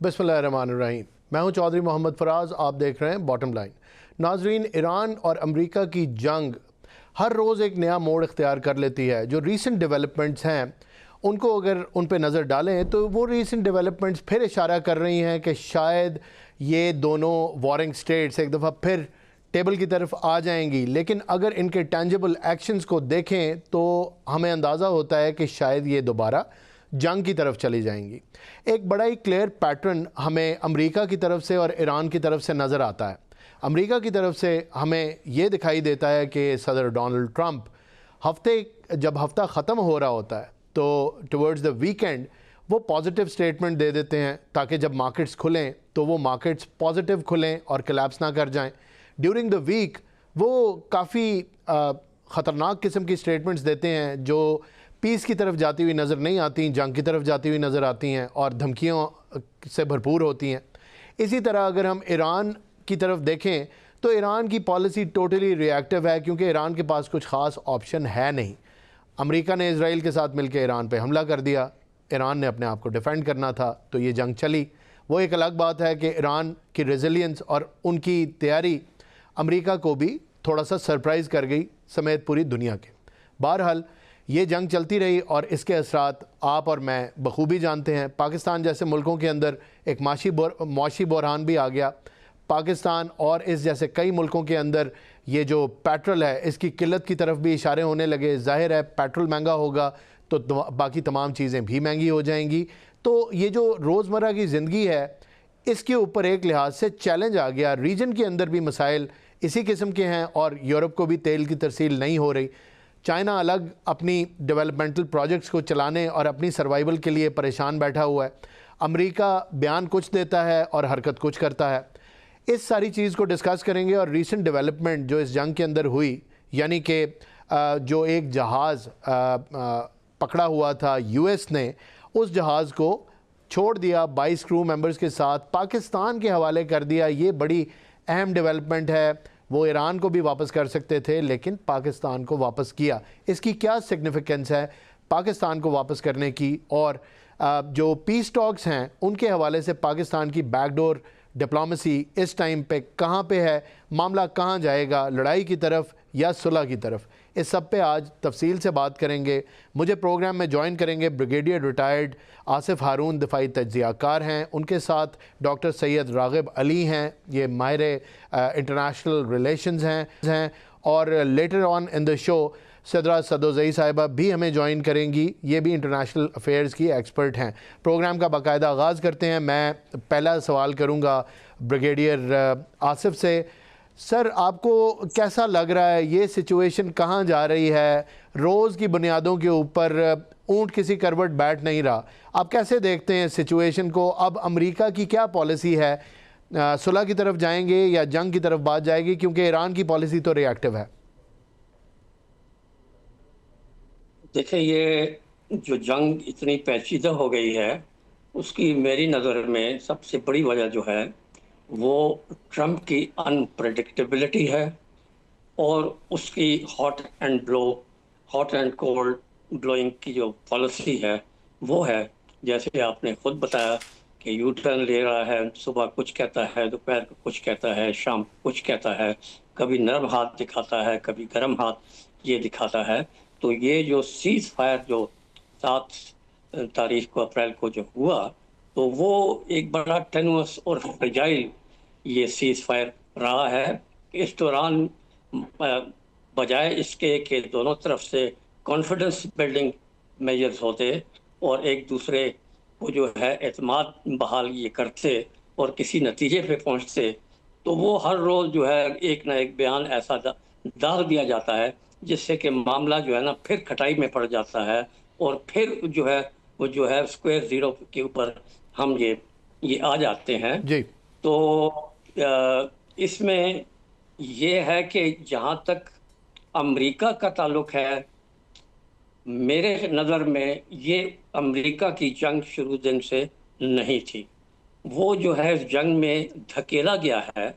बिस्मिल्लाहिर्रहमानिर्रहीम। मैं हूं चौधरी मोहम्मद फराज, आप देख रहे हैं बॉटम लाइन। नाजरीन, ईरान और अमेरिका की जंग हर रोज़ एक नया मोड़ इख्तियार कर लेती है। जो रीसेंट डेवलपमेंट्स हैं उनको अगर उन पे नज़र डालें तो वो रीसेंट डेवलपमेंट्स फिर इशारा कर रही हैं कि शायद ये दोनों वॉरिंग स्टेट्स एक दफ़ा फिर टेबल की तरफ आ जाएंगी। लेकिन अगर इनके टेंजिबल एक्शंस को देखें तो हमें अंदाज़ा होता है कि शायद ये दोबारा जंग की तरफ चली जाएंगी। एक बड़ा ही क्लियर पैटर्न हमें अमेरिका की तरफ से और ईरान की तरफ से नज़र आता है। अमेरिका की तरफ से हमें ये दिखाई देता है कि सदर डोनाल्ड ट्रंप जब हफ्ता ख़त्म हो रहा होता है तो टुवर्ड्स द वीकेंड वो पॉजिटिव स्टेटमेंट दे देते हैं ताकि जब मार्केट्स खुलें तो वो मार्केट्स पॉजिटिव खुलें और कोलैप्स ना कर जाएं। ड्यूरिंग द वीक वो काफ़ी ख़तरनाक किस्म की स्टेटमेंट्स देते हैं जो पीस की तरफ जाती हुई नज़र नहीं आती, जंग की तरफ जाती हुई नज़र आती हैं और धमकियों से भरपूर होती हैं। इसी तरह अगर हम ईरान की तरफ देखें तो ईरान की पॉलिसी टोटली रिएक्टिव है, क्योंकि ईरान के पास कुछ ख़ास ऑप्शन है नहीं। अमेरिका ने इजराइल के साथ मिलकर ईरान पे हमला कर दिया, ईरान ने अपने आप को डिफेंड करना था तो ये जंग चली। वो एक अलग बात है कि ईरान की रेजिलियंस और उनकी तैयारी अमेरिका को भी थोड़ा सा सरप्राइज़ कर गई समेत पूरी दुनिया के। बहरहाल ये जंग चलती रही और इसके असरात आप और मैं बखूबी जानते हैं। पाकिस्तान जैसे मुल्कों के अंदर एक मुआशी बहरान भी आ गया। पाकिस्तान और इस जैसे कई मुल्कों के अंदर ये जो पेट्रोल है इसकी किल्लत की तरफ भी इशारे होने लगे। जाहिर है पेट्रोल महंगा होगा तो बाकी तमाम चीज़ें भी महंगी हो जाएंगी। तो ये जो रोज़मर्रा की ज़िंदगी है इसके ऊपर एक लिहाज से चैलेंज आ गया। रीजन के अंदर भी मसाइल इसी किस्म के हैं और यूरोप को भी तेल की तरसील नहीं हो रही। चाइना अलग अपनी डेवलपमेंटल प्रोजेक्ट्स को चलाने और अपनी सर्वाइवल के लिए परेशान बैठा हुआ है। अमेरिका बयान कुछ देता है और हरकत कुछ करता है। इस सारी चीज़ को डिस्कस करेंगे और रीसेंट डेवलपमेंट जो इस जंग के अंदर हुई, यानी कि जो एक जहाज़ पकड़ा हुआ था यूएस ने, उस जहाज़ को छोड़ दिया 22 क्रू मेंबर्स के साथ, पाकिस्तान के हवाले कर दिया। ये बड़ी अहम डेवलपमेंट है। वो ईरान को भी वापस कर सकते थे लेकिन पाकिस्तान को वापस किया। इसकी क्या सिग्निफिकेंस है पाकिस्तान को वापस करने की, और जो पीस टॉक्स हैं उनके हवाले से पाकिस्तान की बैकडोर डिप्लोमेसी इस टाइम पे कहाँ पे है, मामला कहाँ जाएगा, लड़ाई की तरफ या सुलह की तरफ, इस सब पे आज तफसील से बात करेंगे। मुझे प्रोग्राम में ज्वाइन करेंगे ब्रिगेडियर रिटायर्ड आसिफ हारून, दिफाई तज्ज़ियाकार हैं। उनके साथ डॉक्टर सैयद राग़िब अली हैं, ये माहिर इंटरनेशनल रिलेशंस हैं। और later on in the show सदरा सदोज़ई साहिबा भी हमें ज्वाइन करेंगी, ये भी इंटरनेशनल अफेयर्स की एक्सपर्ट हैं। प्रोग्राम का बाकायदा आगाज़ करते हैं। मैं पहला सवाल करूँगा ब्रिगेडियर आसिफ से। सर, आपको कैसा लग रहा है ये सिचुएशन कहाँ जा रही है? रोज़ की बुनियादों के ऊपर ऊँट किसी करवट बैठ नहीं रहा। आप कैसे देखते हैं सिचुएशन को? अब अमेरिका की क्या पॉलिसी है? सुलह की तरफ जाएंगे या जंग की तरफ बात जाएगी, क्योंकि ईरान की पॉलिसी तो रिएक्टिव है। देखिए, ये जो जंग इतनी पेचीदा हो गई है उसकी मेरी नज़र में सबसे बड़ी वजह जो है वो ट्रंप की अनप्रेडिक्टेबिलिटी है और उसकी हॉट एंड कोल्ड ब्लोइंग की जो पॉलिसी है वो है। जैसे आपने खुद बताया कि यू टर्न ले रहा है, सुबह कुछ कहता है, दोपहर को कुछ कहता है, शाम को कुछ कहता है, कभी नरम हाथ दिखाता है, कभी गर्म हाथ ये दिखाता है। तो ये जो सीज फायर जो 7 तारीख को अप्रैल को जो हुआ तो वो एक बड़ा टेनुअस और फ्रेजाइल ये सीज फायर रहा है। इस दौरान बजाय इसके कि दोनों तरफ से कॉन्फिडेंस बिल्डिंग मेजर्स होते और एक दूसरे को जो है एतमाद बहाल ये करते और किसी नतीजे पे पहुंचते, तो वो हर रोज़ जो है एक ना एक बयान ऐसा डाल दिया जाता है जिससे कि मामला जो है ना फिर खटाई में पड़ जाता है और फिर जो है वो जो है स्क्वायर ज़ीरो के ऊपर हम ये आ जाते हैं जी। तो इसमें ये है कि जहाँ तक अमेरिका का ताल्लुक है, मेरे नज़र में ये अमेरिका की जंग शुरू दिन से नहीं थी। वो जो है जंग में धकेला गया है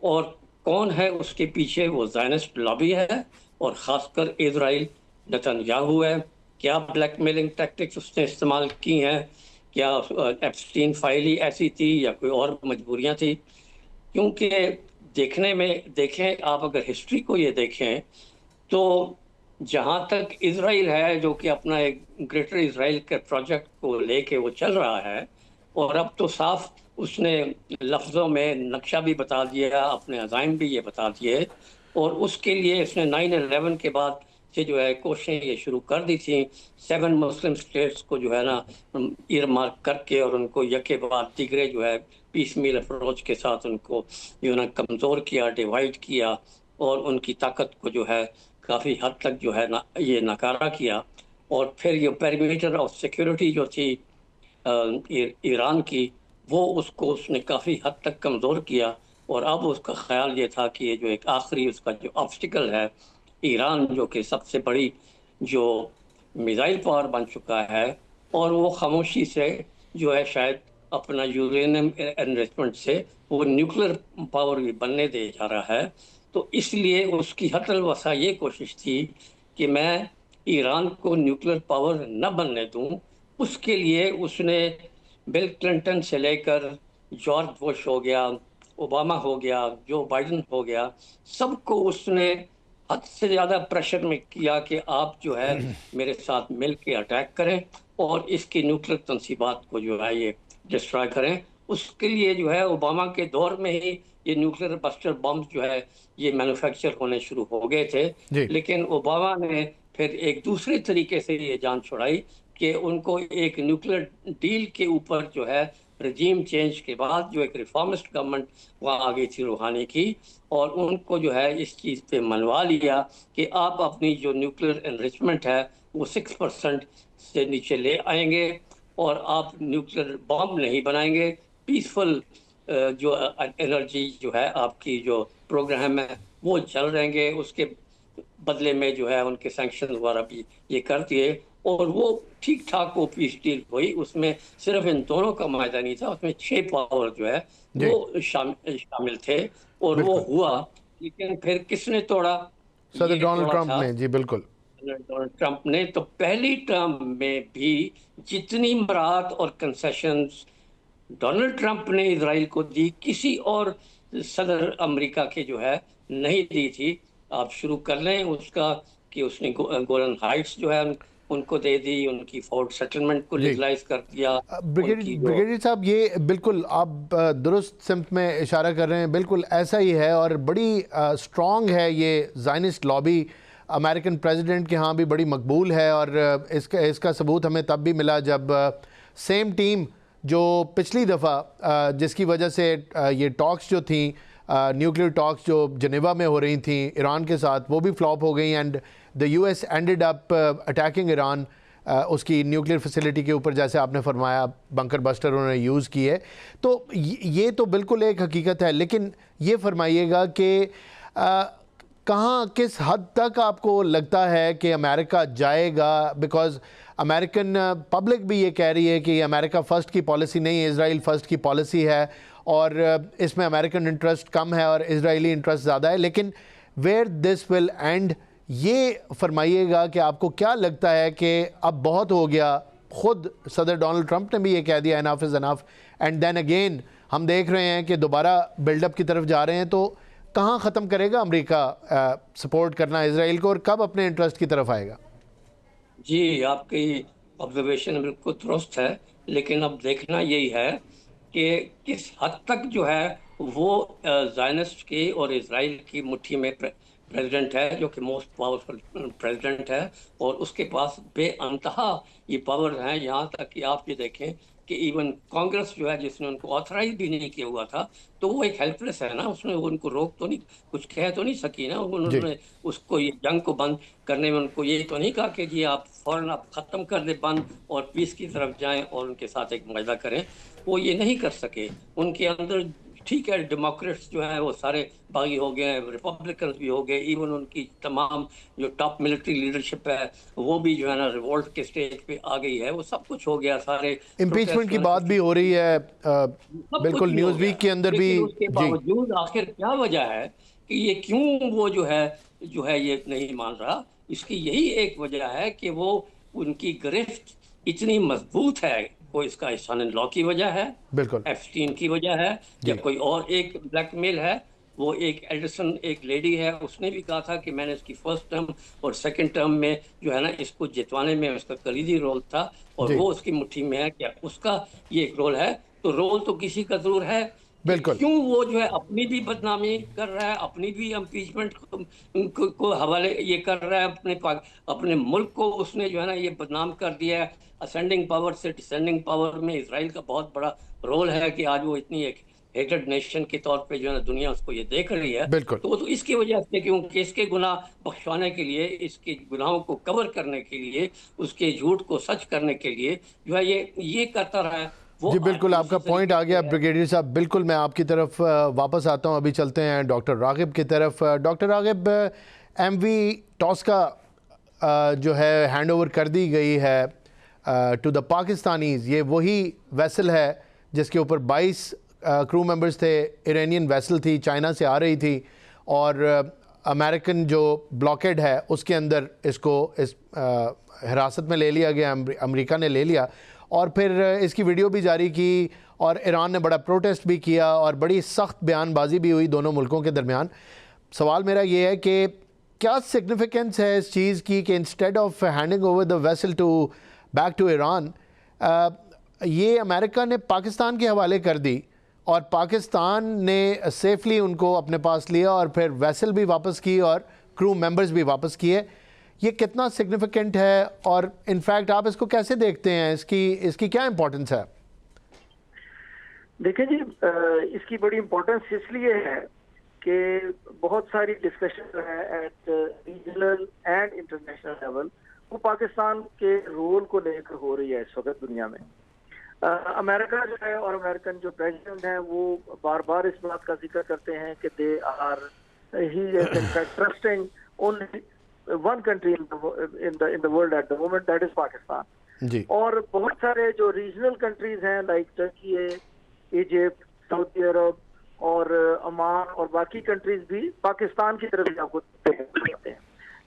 और कौन है उसके पीछे, वो ज़ायनिस्ट लॉबी है और ख़ासकर इजराइल नेतन्याहू है। क्या ब्लैकमेलिंग टैक्टिक्स उसने इस्तेमाल की हैं क्या एप्स्टीन फाइल ही ऐसी थी या कोई और मजबूरियां थी? क्योंकि देखने में देखें, आप अगर हिस्ट्री को ये देखें तो जहां तक इजराइल है, जो कि अपना एक ग्रेटर इजराइल के प्रोजेक्ट को लेके वो चल रहा है, और अब तो साफ उसने लफ्ज़ों में नक्शा भी बता दिया, अपने अज़ाइम भी ये बता दिए, और उसके लिए इसने 9/11 के बाद से जो है कोशिशें ये शुरू कर दी थी 7 मुस्लिम स्टेट्स को जो है ना ईयर मार्क करके, और उनको यके बाद दिगरे जो है पीस मील अप्रोच के साथ उनको जो है ना कमज़ोर किया, डिवाइड किया, और उनकी ताकत को जो है काफ़ी हद तक जो है ना ये नकारा किया। और फिर ये पेरीमीटर ऑफ सिक्योरिटी जो थी ईरान की, वो उसको उसने काफ़ी हद तक कमज़ोर किया। और अब उसका ख्याल ये था कि ये जो एक आखिरी उसका जो ऑब्स्टिकल है, ईरान जो कि सबसे बड़ी जो मिसाइल पावर बन चुका है, और वो खामोशी से जो है शायद अपना यूरेनियम एनरिचमेंट से वो न्यूक्लियर पावर भी बनने दे जा रहा है। तो इसलिए उसकी हतल वसा ये कोशिश थी कि मैं ईरान को न्यूक्लियर पावर न बनने दूं। उसके लिए उसने बिल क्लिंटन से लेकर जॉर्ज बुश हो गया, ओबामा हो गया, जो बाइडन हो गया, सबको उसने हद से ज़्यादा प्रेशर में किया कि आप जो है मेरे साथ मिल के अटैक करें और इसकी न्यूक्लियर तंसीबात को जो है ये डिस्ट्रॉय करें। उसके लिए जो है ओबामा के दौर में ही ये न्यूक्लियर बस्टर बम जो है ये मैन्युफैक्चर होने शुरू हो गए थे। जी। लेकिन ओबामा ने फिर एक दूसरे तरीके से ये जान छुड़ाई कि उनको एक न्यूक्लियर डील के ऊपर जो है रजीम चेंज के बाद जो एक रिफॉर्मिस्ट गवर्नमेंट वहाँ आ गई थी रूहानी की, और उनको जो है इस चीज़ पे मनवा लिया कि आप अपनी जो न्यूक्लियर एनरिचमेंट है वो 6% से नीचे ले आएंगे, और आप न्यूक्लियर बॉम्ब नहीं बनाएंगे। पीसफुल जो एनर्जी जो है आपकी जो प्रोग्राम है वो चल रहेंगे। उसके बदले में जो है उनके सैंक्शन वगैरह भी ये कर दिए, और वो ठीक ठाक वो पीस डील हुई। उसमें सिर्फ इन दोनों का मायदा नहीं था, उसमें 6 पावर जो है जी वो शामिल थे, और वो बिल्कुल। हुआ। लेकिन फिर किसने तोड़ा? सदर ये डोनाल्ड तोड़ा ट्रंप था ने, जी बिल्कुल। डोनाल्ड ट्रंप ने। तो पहली टर्म में भी जितनी मराहत और कंसेशंस डोनाल्ड ट्रंप ने इजराइल को दी, किसी और सदर अमेरिका के जो है नहीं दी थी। आप शुरू कर लें उसका कि उसने गोलन हाइट्स जो है उनको दे दी, उनकी फोर्ट सेटलमेंट को जी। लीगलाइज कर दिया, ब्रिगेडियर उनकी जो ब्रिगेडियर साहब, ये बिल्कुल आप दुरुस्त सिमत में इशारा कर रहे हैं, बिल्कुल ऐसा ही है। और बड़ी स्ट्रॉन्ग है ये ज़ायनिस्ट लॉबी, अमेरिकन प्रेसिडेंट के यहाँ भी बड़ी मकबूल है। और इसका इसका सबूत हमें तब भी मिला जब सेम टीम जो पिछली दफ़ा जिसकी वजह से ये टॉक्स जो थी, न्यूक्लियर टॉक्स जो जनेवा में हो रही थी ईरान के साथ, वो भी फ्लॉप हो गई। And the US ended up attacking Iran उसकी न्यूक्लियर फैसिलिटी के ऊपर, जैसे आपने फरमाया बंकर बस्टर उन्होंने यूज़ किए। तो ये तो बिल्कुल एक हकीकत है। लेकिन ये फरमाइएगा कि कहाँ किस हद तक आपको लगता है कि अमेरिका जाएगा? बिकॉज़ अमेरिकन पब्लिक भी ये कह रही है कि अमेरिका फ़र्स्ट की पॉलिसी नहीं है, इजराइल फ़र्स्ट की पॉलिसी है, और इसमें अमेरिकन इंटरेस्ट कम है और इजरायली इंटरेस्ट ज़्यादा है। लेकिन वेयर दिस विल एंड, ये फरमाइएगा कि आपको क्या लगता है कि अब बहुत हो गया? ख़ुद सदर डोनाल्ड ट्रंप ने भी ये कह दिया enough is enough, and then again हम देख रहे हैं कि दोबारा बिल्डअप की तरफ जा रहे हैं। तो कहाँ ख़त्म करेगा अमेरिका सपोर्ट करना इसराइल को, और कब अपने इंटरेस्ट की तरफ आएगा? जी, आपकी ऑब्जर्वेशन बिल्कुल दुरुस्त है। लेकिन अब देखना यही है कि किस हद तक जो है वो ज़ायनिस्ट की और इजराइल की मुट्ठी में प्रेसिडेंट है, जो कि मोस्ट पावरफुल प्रेसिडेंट है, और उसके पास बेअंतहा ये पावर हैं। यहाँ तक कि आप ये देखें कि इवन कांग्रेस जो है जिसने उनको ऑथराइज भी नहीं किया हुआ था, तो वो एक हेल्पलेस है ना, उसने उनको रोक तो नहीं, कुछ कह तो नहीं सकी ना। जी उन्होंने उसको ये जंग को बंद करने में उनको ये तो नहीं कहा कि जी आप फौरन आप ख़त्म कर दे बंद और पीस की तरफ जाएं और उनके साथ एक माहिदा करें। वो ये नहीं कर सके। उनके अंदर ठीक है, डेमोक्रेट्स जो हैं वो सारे बागी हो गए हैं, रिपब्लिकन भी हो गए, इवन उनकी तमाम जो टॉप मिलिट्री लीडरशिप है वो भी जो है ना रिवोल्ट के स्टेज पे आ गई है। वो सब कुछ हो गया, सारे इम्पीचमेंट की बात भी हो रही है, सब कुछ बिल्कुल भी हो न्यूज़ गया। वीक के अंदर भी। लेकिन उसके जी बावजूद आखिर क्या वजह है कि ये क्यों वो जो है ये नहीं मान रहा? इसकी यही एक वजह है कि वो उनकी गिरफ्त इतनी मजबूत है को इसका सन इन लॉ की वजह है, बिल्कुल एप्स्टीन की वजह है, या जी कोई और एक ब्लैकमेल है। वो एक एडिसन एक लेडी है, उसने भी कहा था कि मैंने इसकी फर्स्ट टर्म और सेकंड टर्म में जो है ना इसको जितवाने में उसका कलीदी रोल था, और जी वो उसकी मुट्ठी में है, क्या उसका ये एक रोल है। तो रोल तो किसी का जरूर है कि बिल्कुल क्यों वो जो है अपनी भी बदनामी कर रहा है, अपनी भी इम्पीचमेंट को हवाले ये कर रहा है, अपने मुल्क को उसने जो है ना ये बदनाम कर दिया है। असेंडिंग पावर से डिसेंडिंग पावर में इसराइल का बहुत बड़ा रोल है कि आज वो इतनी एक हेटेड नेशन के तौर पे जो है ना दुनिया उसको ये देख रही है। बिल्कुल तो वो तो इसकी वजह से, क्योंकि इसके गुनाह बख्शवाने के लिए, इसके गुनाहों को कवर करने के लिए, उसके झूठ को सच करने के लिए जो है ये करता रहा है। वो जी आज बिल्कुल, भी आपका उसी पॉइंट तरीके आ से गया है। ब्रिगेडियर साहब। बिल्कुल मैं आपकी तरफ वापस आता हूं। अभी चलते हैं डॉक्टर रागिब की तरफ। डॉक्टर रागिब, एमवी टॉस्का जो है हैंड ओवर कर दी गई है टू द पाकिस्तानीज़। ये वही वेसल है जिसके ऊपर 22 क्रू मेंबर्स थे। इरानियन वेसल थी, चाइना से आ रही थी, और अमेरिकन जो ब्लॉकेड है उसके अंदर इसको इस हिरासत में ले लिया गया, अमेरिका ने ले लिया, और फिर इसकी वीडियो भी जारी की, और ईरान ने बड़ा प्रोटेस्ट भी किया, और बड़ी सख्त बयानबाजी भी हुई दोनों मुल्कों के दरमियान। सवाल मेरा ये है कि क्या सिग्निफिकेंस है इस चीज़ की कि instead of handing over the vessel to back to Iran, ये अमेरिका ने पाकिस्तान के हवाले कर दी, और पाकिस्तान ने सेफली उनको अपने पास लिया, और फिर वेसल भी वापस की और क्रू मेंबर्स भी वापस किए। ये कितना सिग्निफिकेंट है, और इनफैक्ट आप इसको कैसे देखते हैं? इसकी क्या इंपॉर्टेंस है? देखिए जी, इसकी बड़ी इम्पोर्टेंस इसलिए है कि बहुत सारी डिस्कशन है eight regional and international level, वो पाकिस्तान के रोल को लेकर हो रही है इस वक्त दुनिया में। अमेरिका जो है और अमेरिकन जो प्रेसिडेंट हैं वो बार बार इस बात का जिक्र करते हैं कि they are he is in fact trusting only one country in the world at the moment, that is Pakistan ji और बहुत सारे जो रीजनल कंट्रीज हैं लाइक टर्की है, इजिप्ट, सऊदी अरब और ओमान और बाकी कंट्रीज भी पाकिस्तान की तरफ आपको देखते हैं।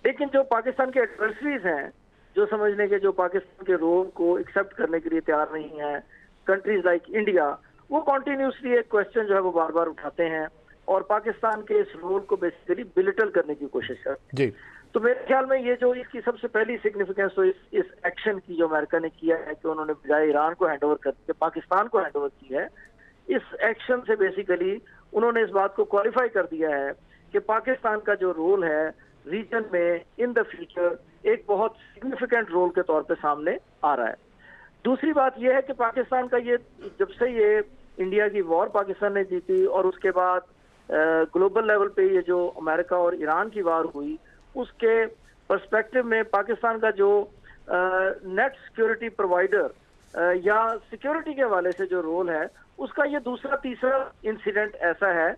लेकिन जो पाकिस्तान के एडवर्सरीज हैं, जो समझने के जो पाकिस्तान के रोल को एक्सेप्ट करने के लिए तैयार नहीं है, कंट्रीज लाइक इंडिया, वो कॉन्टिन्यूसली एक क्वेश्चन जो है वो बार बार उठाते हैं और पाकिस्तान के इस रोल को बेसिकली बिलिटल करने की कोशिश करते हैं। तो मेरे ख्याल में ये जो इसकी सबसे पहली सिग्निफिकेंस तो इस एक्शन की जो अमेरिका ने किया है कि उन्होंने बजाय ईरान को हैंड ओवर करके पाकिस्तान को हैंड ओवर की है, इस एक्शन से बेसिकली उन्होंने इस बात को क्वालिफाई कर दिया है कि पाकिस्तान का जो रोल है रीजन में इन द फ्यूचर एक बहुत सिग्निफिकेंट रोल के तौर पे सामने आ रहा है। दूसरी बात यह है कि पाकिस्तान का ये जब से ये इंडिया की वॉर पाकिस्तान ने जीती और उसके बाद ग्लोबल लेवल पे ये जो अमेरिका और ईरान की वार हुई, उसके पर्सपेक्टिव में पाकिस्तान का जो नेट सिक्योरिटी प्रोवाइडर या सिक्योरिटी के हवाले से जो रोल है, उसका ये दूसरा तीसरा इंसिडेंट ऐसा है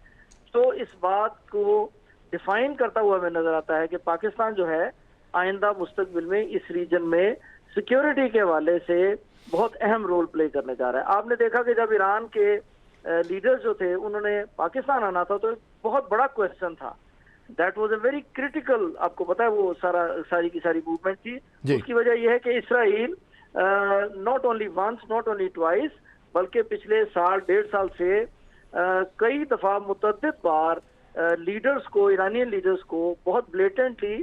तो इस बात को डिफाइन करता हुआ हमें नजर आता है कि पाकिस्तान जो है आइंदा मुस्तकबिल में इस रीजन में सिक्योरिटी के हवाले से बहुत अहम रोल प्ले करने जा रहा है। आपने देखा कि जब ईरान के लीडर्स जो थे उन्होंने पाकिस्तान आना था तो एक बहुत बड़ा क्वेश्चन था, that was a very critical, आपको पता है वो सारी की सारी मूवमेंट थी। उसकी वजह यह है कि Israel not only once not only twice बल्कि पिछले साल डेढ़ साल से कई दफा मुतअद्दिद बार लीडर्स को, ईरानियन लीडर्स को बहुत ब्लेटेंटली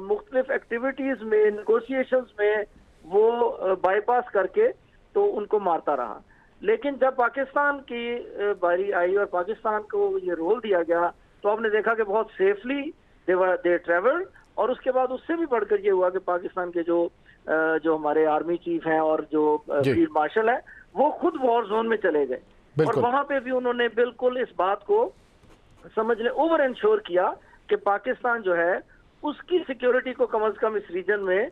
मुख्तलिफ एक्टिविटीज में, नेगोशिएशंस में वो बाईपास करके तो उनको मारता रहा। लेकिन जब पाकिस्तान की बारी आई और पाकिस्तान को ये रोल दिया गया तो आपने देखा कि बहुत सेफली दे ट्रेवल्ड, और उसके बाद उससे भी बढ़कर ये हुआ कि पाकिस्तान के जो हमारे आर्मी चीफ हैं और जो फील्ड मार्शल है वो खुद वॉर जोन में चले गए और वहां पे भी उन्होंने बिल्कुल इस बात को समझ ले ओवर इंश्योर किया कि पाकिस्तान जो है उसकी सिक्योरिटी को कम से कम इस रीजन में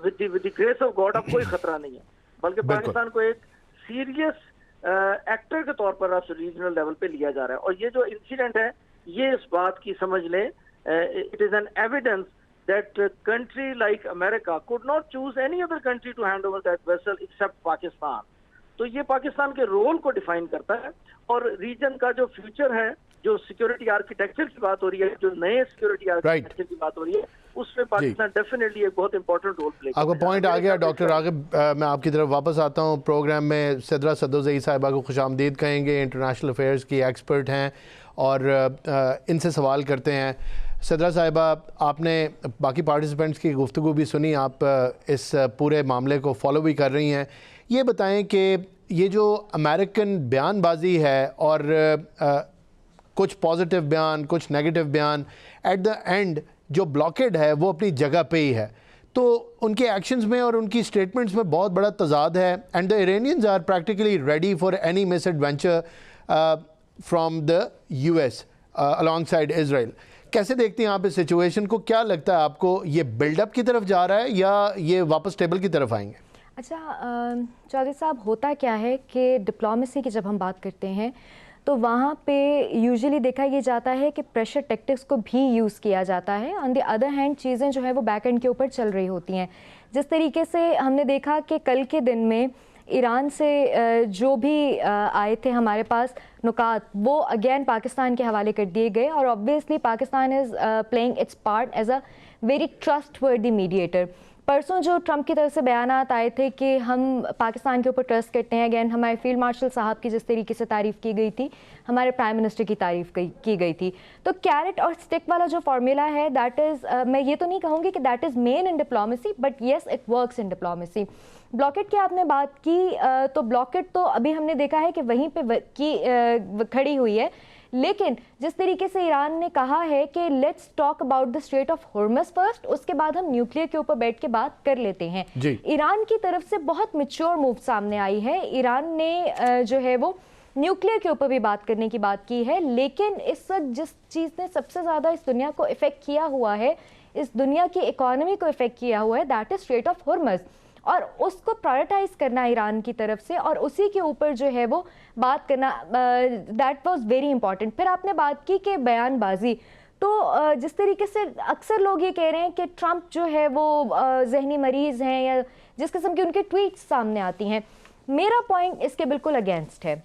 with the grace of God अब कोई खतरा नहीं है, बल्कि पाकिस्तान को एक सीरियस एक्टर के तौर पर रीजनल लेवल पे लिया जा रहा है। और ये जो इंसिडेंट है ये इस बात की समझ लें, it is an evidence that country like America could not choose any other country to hand over that vessel except Pakistan। तो ये पाकिस्तान के रोल को डिफाइन करता है और रीजन का जो फ्यूचर है, जो सिक्योरिटी आर्किटेक्चर की बात हो रही है, जो नए सिक्योरिटी आर्किटेक्चर की बात हो रही है, उसमें पाकिस्तान डेफिनेटली एक बहुत इंपॉर्टेंट रोल प्ले आपका पॉइंट आ गया डॉक्टर रागिब। मैं आपकी तरफ वापस आता हूँ। प्रोग्राम में सिद्रा सदोज़ई साहिबा को खुशामदीद कहेंगे, इंटरनेशनल अफेयर्स की एक्सपर्ट हैं और इनसे सवाल करते हैं। सिद्रा साहिबा, आपने बाकी पार्टिसिपेंट्स की गुफ्तगू भी सुनी, आप इस पूरे मामले को फॉलो भी कर रही हैं। ये बताएं कि ये जो अमेरिकन बयानबाजी है और कुछ पॉजिटिव बयान, कुछ नेगेटिव बयान, एट द एंड जो ब्लॉकेड है वो अपनी जगह पे ही है, तो उनके एक्शंस में और उनकी स्टेटमेंट्स में बहुत बड़ा तजाद है। And the Iranians are practically ready for any misadventure from the US alongside Israel. कैसे देखती हैं आप इस सिचुएशन को? क्या लगता है आपको, ये बिल्डअप की तरफ जा रहा है या ये वापस टेबल की तरफ आएंगे? अच्छा चौधरी साहब, होता क्या है कि डिप्लोमेसी की जब हम बात करते हैं तो वहाँ पे यूजुअली देखा ये जाता है कि प्रेशर टैक्टिक्स को भी यूज़ किया जाता है। ऑन द अदर हैंड चीज़ें जो है वो बैक एंड के ऊपर चल रही होती हैं। जिस तरीके से हमने देखा कि कल के दिन में ईरान से जो भी आए थे हमारे पास नुकात, वो अगेन पाकिस्तान के हवाले कर दिए गए और obviously Pakistan is playing its part as a very trustworthy mediator. परसों जो ट्रंप की तरफ से बयानात आए थे कि हम पाकिस्तान के ऊपर ट्रस्ट करते हैं, अगेन हमारे फील्ड मार्शल साहब की जिस तरीके से तारीफ़ की गई थी, हमारे प्राइम मिनिस्टर की तारीफ़ की गई थी, तो कैरेट और स्टिक वाला जो फार्मूला है दैट इज़, मैं ये तो नहीं कहूँगी कि that is main in diplomacy, but yes it works in diplomacy. Blockade की आपने बात की, तो ब्लॉकेट तो अभी हमने देखा है कि वहीं पे खड़ी हुई है, लेकिन जिस तरीके से ईरान ने कहा है कि let's talk about the Strait of Hormuz first, उसके बाद हम न्यूक्लियर के ऊपर बैठ के बात कर लेते हैं। ईरान की तरफ से बहुत मैच्योर मूव सामने आई है। ईरान ने जो है वो न्यूक्लियर के ऊपर भी बात करने की बात की है, लेकिन इस वक्त जिस चीज़ ने सबसे ज़्यादा इस दुनिया को इफ़ेक्ट किया हुआ है, इस दुनिया की इकॉनमी को इफ़ेक्ट किया हुआ है, दैट इज़ स्ट्रेट ऑफ हॉर्मस, और उसको प्रायोरिटाइज करना ईरान की तरफ से और उसी के ऊपर जो है वो बात करना, दैट वाज वेरी इंपॉर्टेंट। फिर आपने बात की कि बयानबाजी, तो जिस तरीके से अक्सर लोग ये कह रहे हैं कि ट्रंप जो है वो जहनी मरीज़ हैं या जिस किस्म की उनके ट्वीट्स सामने आती हैं, मेरा पॉइंट इसके बिल्कुल अगेंस्ट है।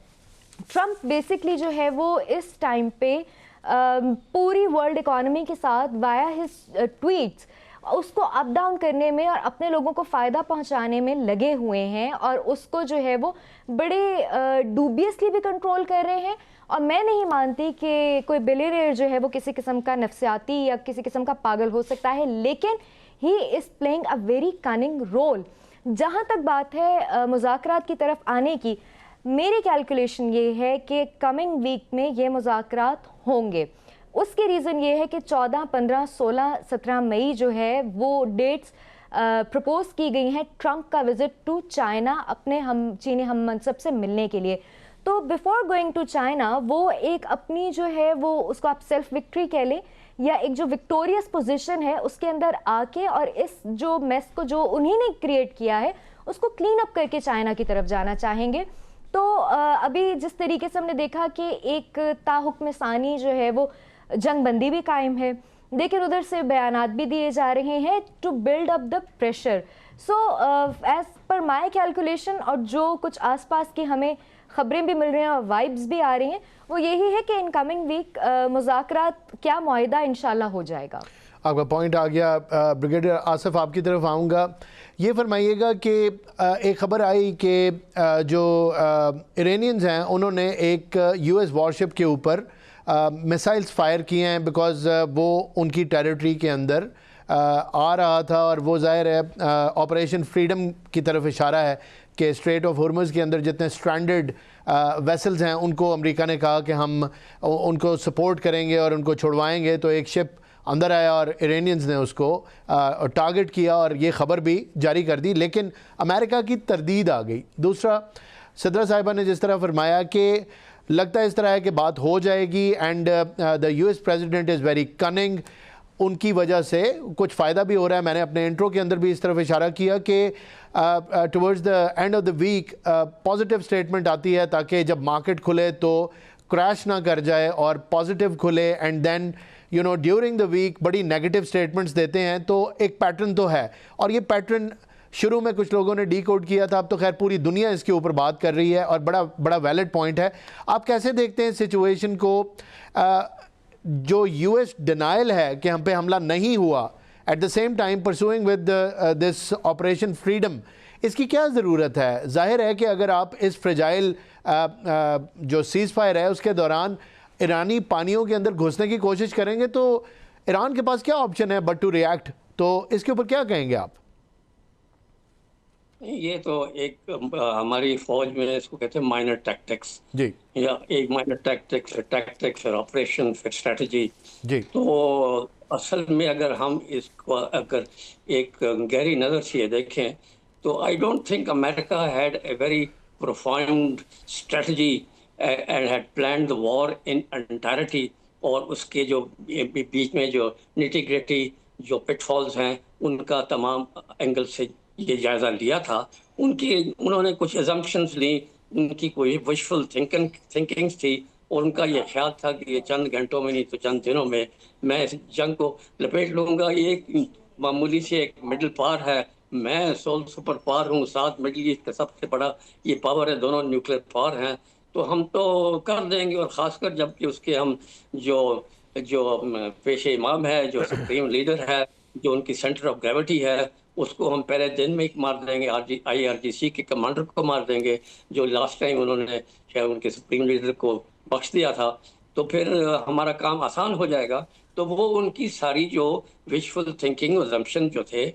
ट्रंप बेसिकली जो है वो इस टाइम पे पूरी वर्ल्ड इकॉनमी के साथ वाया हिज ट्वीट्स उसको अप डाउन करने में और अपने लोगों को फ़ायदा पहुंचाने में लगे हुए हैं और उसको जो है वो बड़े डूबियसली भी कंट्रोल कर रहे हैं। और मैं नहीं मानती कि कोई बिलियनियर जो है वो किसी किस्म का नफ्सियाती या किसी किस्म का पागल हो सकता है, लेकिन he is playing a very cunning role. जहाँ तक बात है मुज़ाकरात की तरफ आने की, मेरी कैलकुलेशन ये है कि कमिंग वीक में ये मुज़ाकरात होंगे। उसकी रीज़न ये है कि 14, 15, 16, 17 मई जो है वो डेट्स प्रपोज की गई हैं ट्रंप का विज़िट टू चाइना अपने चीनी हम मनसब से मिलने के लिए। तो बिफोर गोइंग टू चाइना वो एक अपनी जो है वो उसको आप सेल्फ विक्ट्री कह लें या एक जो विक्टोरियस पोजीशन है उसके अंदर आके और इस जो मेस को जो उन्हीं ने क्रिएट किया है उसको क्लीन अप करके चाइना की तरफ जाना चाहेंगे। तो अभी जिस तरीके से हमने देखा कि एक ताहुक्म सानी जो है वो जंग बंदी भी कायम है, लेकिन उधर से बयानात भी दिए जा रहे हैं to build up the pressure. So as per my calculation और जो कुछ आसपास की हमें खबरें भी मिल रही हैं और वाइब्स भी आ रही हैं, वो यही है कि इन कमिंग वीक मुज़ाकरात क्या मुआहिदा इंशाल्लाह हो जाएगा। आपका पॉइंट आ गया। ब्रिगेडियर आसिफ, आपकी तरफ आऊँगा। ये फरमाइएगा कि एक ख़बर आई कि जो इरानियंस हैं उन्होंने एक यूएस वॉरशिप के ऊपर मिसाइल्स फायर किए हैं बिकॉज़ वो उनकी टेरिटरी के अंदर आ रहा था और वो ज़ाहिर है ऑपरेशन फ्रीडम की तरफ इशारा है कि स्ट्रेट ऑफ हॉर्मज़ के अंदर जितने स्ट्रैंडेड वेसल्स हैं उनको अमेरिका ने कहा कि हम उनको सपोर्ट करेंगे और उनको छुड़वाएंगे। तो एक शिप अंदर आया और इरानियंस ने उसको टारगेट किया और ये ख़बर भी जारी कर दी, लेकिन अमेरिका की तरदीद आ गई। दूसरा, सिद्रा साहिबा ने जिस तरह फरमाया कि लगता है इस तरह है कि बात हो जाएगी and the US president is very cunning, उनकी वजह से कुछ फ़ायदा भी हो रहा है। मैंने अपने इंट्रो के अंदर भी इस तरफ इशारा किया कि towards the end of the week positive statement आती है ताकि जब मार्केट खुले तो क्रैश ना कर जाए और पॉजिटिव खुले, and then you know during the week बड़ी नेगेटिव स्टेटमेंट्स देते हैं। तो एक पैटर्न तो है और ये पैटर्न शुरू में कुछ लोगों ने डीकोड किया था, अब तो खैर पूरी दुनिया इसके ऊपर बात कर रही है और बड़ा वैलिड पॉइंट है। आप कैसे देखते हैं सिचुएशन को? जो यूएस डिनाइल है कि हम पे हमला नहीं हुआ at the same time pursuing with this operation freedom, इसकी क्या ज़रूरत है? जाहिर है कि अगर आप इस फ्रेजाइल जो सीज़ फायर है उसके दौरान ईरानी पानियों के अंदर घुसने की कोशिश करेंगे तो ईरान के पास क्या ऑप्शन है बट टू रिएक्ट? तो इसके ऊपर क्या कहेंगे आप? ये तो एक हमारी फौज में इसको कहते हैं माइनर टैक्टिक्स जी या एक माइनर टैक्टिक्स फिर ऑपरेशन फिर स्ट्रेटजी। जी तो असल में अगर हम इसको अगर एक गहरी नज़र से ये देखें तो I don't think America had a very profound strategy and had planned the war in entirety. और उसके जो बीच में जो निटी-ग्रिटी जो पिटफॉल्स हैं उनका तमाम एंगल से ये जायज़ा लिया था। उन्होंने कुछ अजम्पशंस ली, उनकी कोई विशफुल थिंकिंग्स थी और उनका ये ख्याल था कि ये चंद घंटों में नहीं तो चंद दिनों में मैं इस जंग को लपेट लूँगा। ये एक मामूली से एक मिडिल पावर है, मैं सोल सुपर पावर हूँ, साथ मिडिल ईस्ट का सबसे बड़ा ये पावर है, दोनों न्यूक्लियर पावर हैं, तो हम तो कर देंगे। और ख़ासकर जबकि उसके हम जो जो पेशे इमाम है, जो सुप्रीम लीडर है, जो उनकी सेंटर ऑफ ग्रेविटी है, उसको हम पहले दिन में ही मार देंगे। IRGC के कमांडर को मार देंगे जो लास्ट टाइम उन्होंने शायद उनके सुप्रीम लीडर को बख्श दिया था, तो फिर हमारा काम आसान हो जाएगा। तो वो उनकी सारी जो विशफुल थिंकिंग अजम्पशन जो थे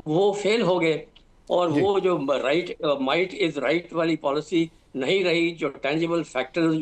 वो फेल हो गए और वो जो राइट माइट इज राइट वाली पॉलिसी नहीं रही। जो टेंजिबल फैक्टर्स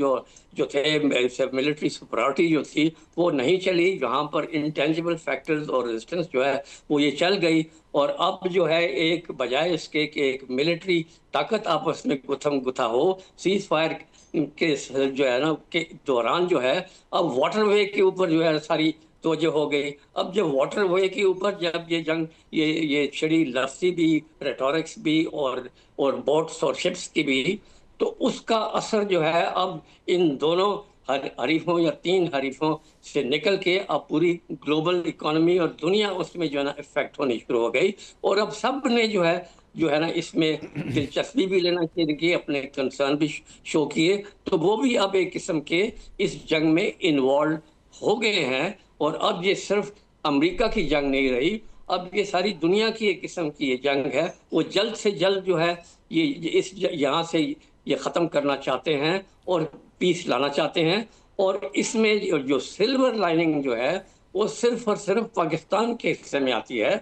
जो थे, मिलिट्री सुपरियॉरिटी जो थी वो नहीं चली, जहाँ पर इंटेंजिबल फैक्टर्स और रेजिस्टेंस जो है वो ये चल गई। और अब जो है एक बजाय इसके कि एक मिलिट्री ताकत आपस में गुथम गुथा हो, सीज फायर के जो है ना के दौरान जो है अब वाटरवे के ऊपर जो है सारी तोजह हो गई। अब जब वाटरवे के ऊपर जब ये जंग ये छिड़ी लफ्ज़ी भी, रेटोरिक्स भी और बोट्स और शिप्स की भी, तो उसका असर जो है अब इन दोनों हरीफों या तीन हरीफों से निकल के अब पूरी ग्लोबल इकोनॉमी और दुनिया उसमें जो है ना इफेक्ट होनी शुरू हो गई। और अब सब ने जो है ना इसमें दिलचस्पी भी लेना चाहिए, अपने कंसर्न भी शो किए, तो वो भी अब एक किस्म के इस जंग में इन्वॉल्व हो गए हैं। और अब ये सिर्फ अमेरिका की जंग नहीं रही, अब ये सारी दुनिया की एक किस्म की ये जंग है। वो जल्द से जल्द जो है ये इस यहाँ से ये ख़त्म करना चाहते हैं और पीस लाना चाहते हैं। और इसमें जो सिल्वर लाइनिंग जो है वो सिर्फ और सिर्फ पाकिस्तान के हिस्से में आती है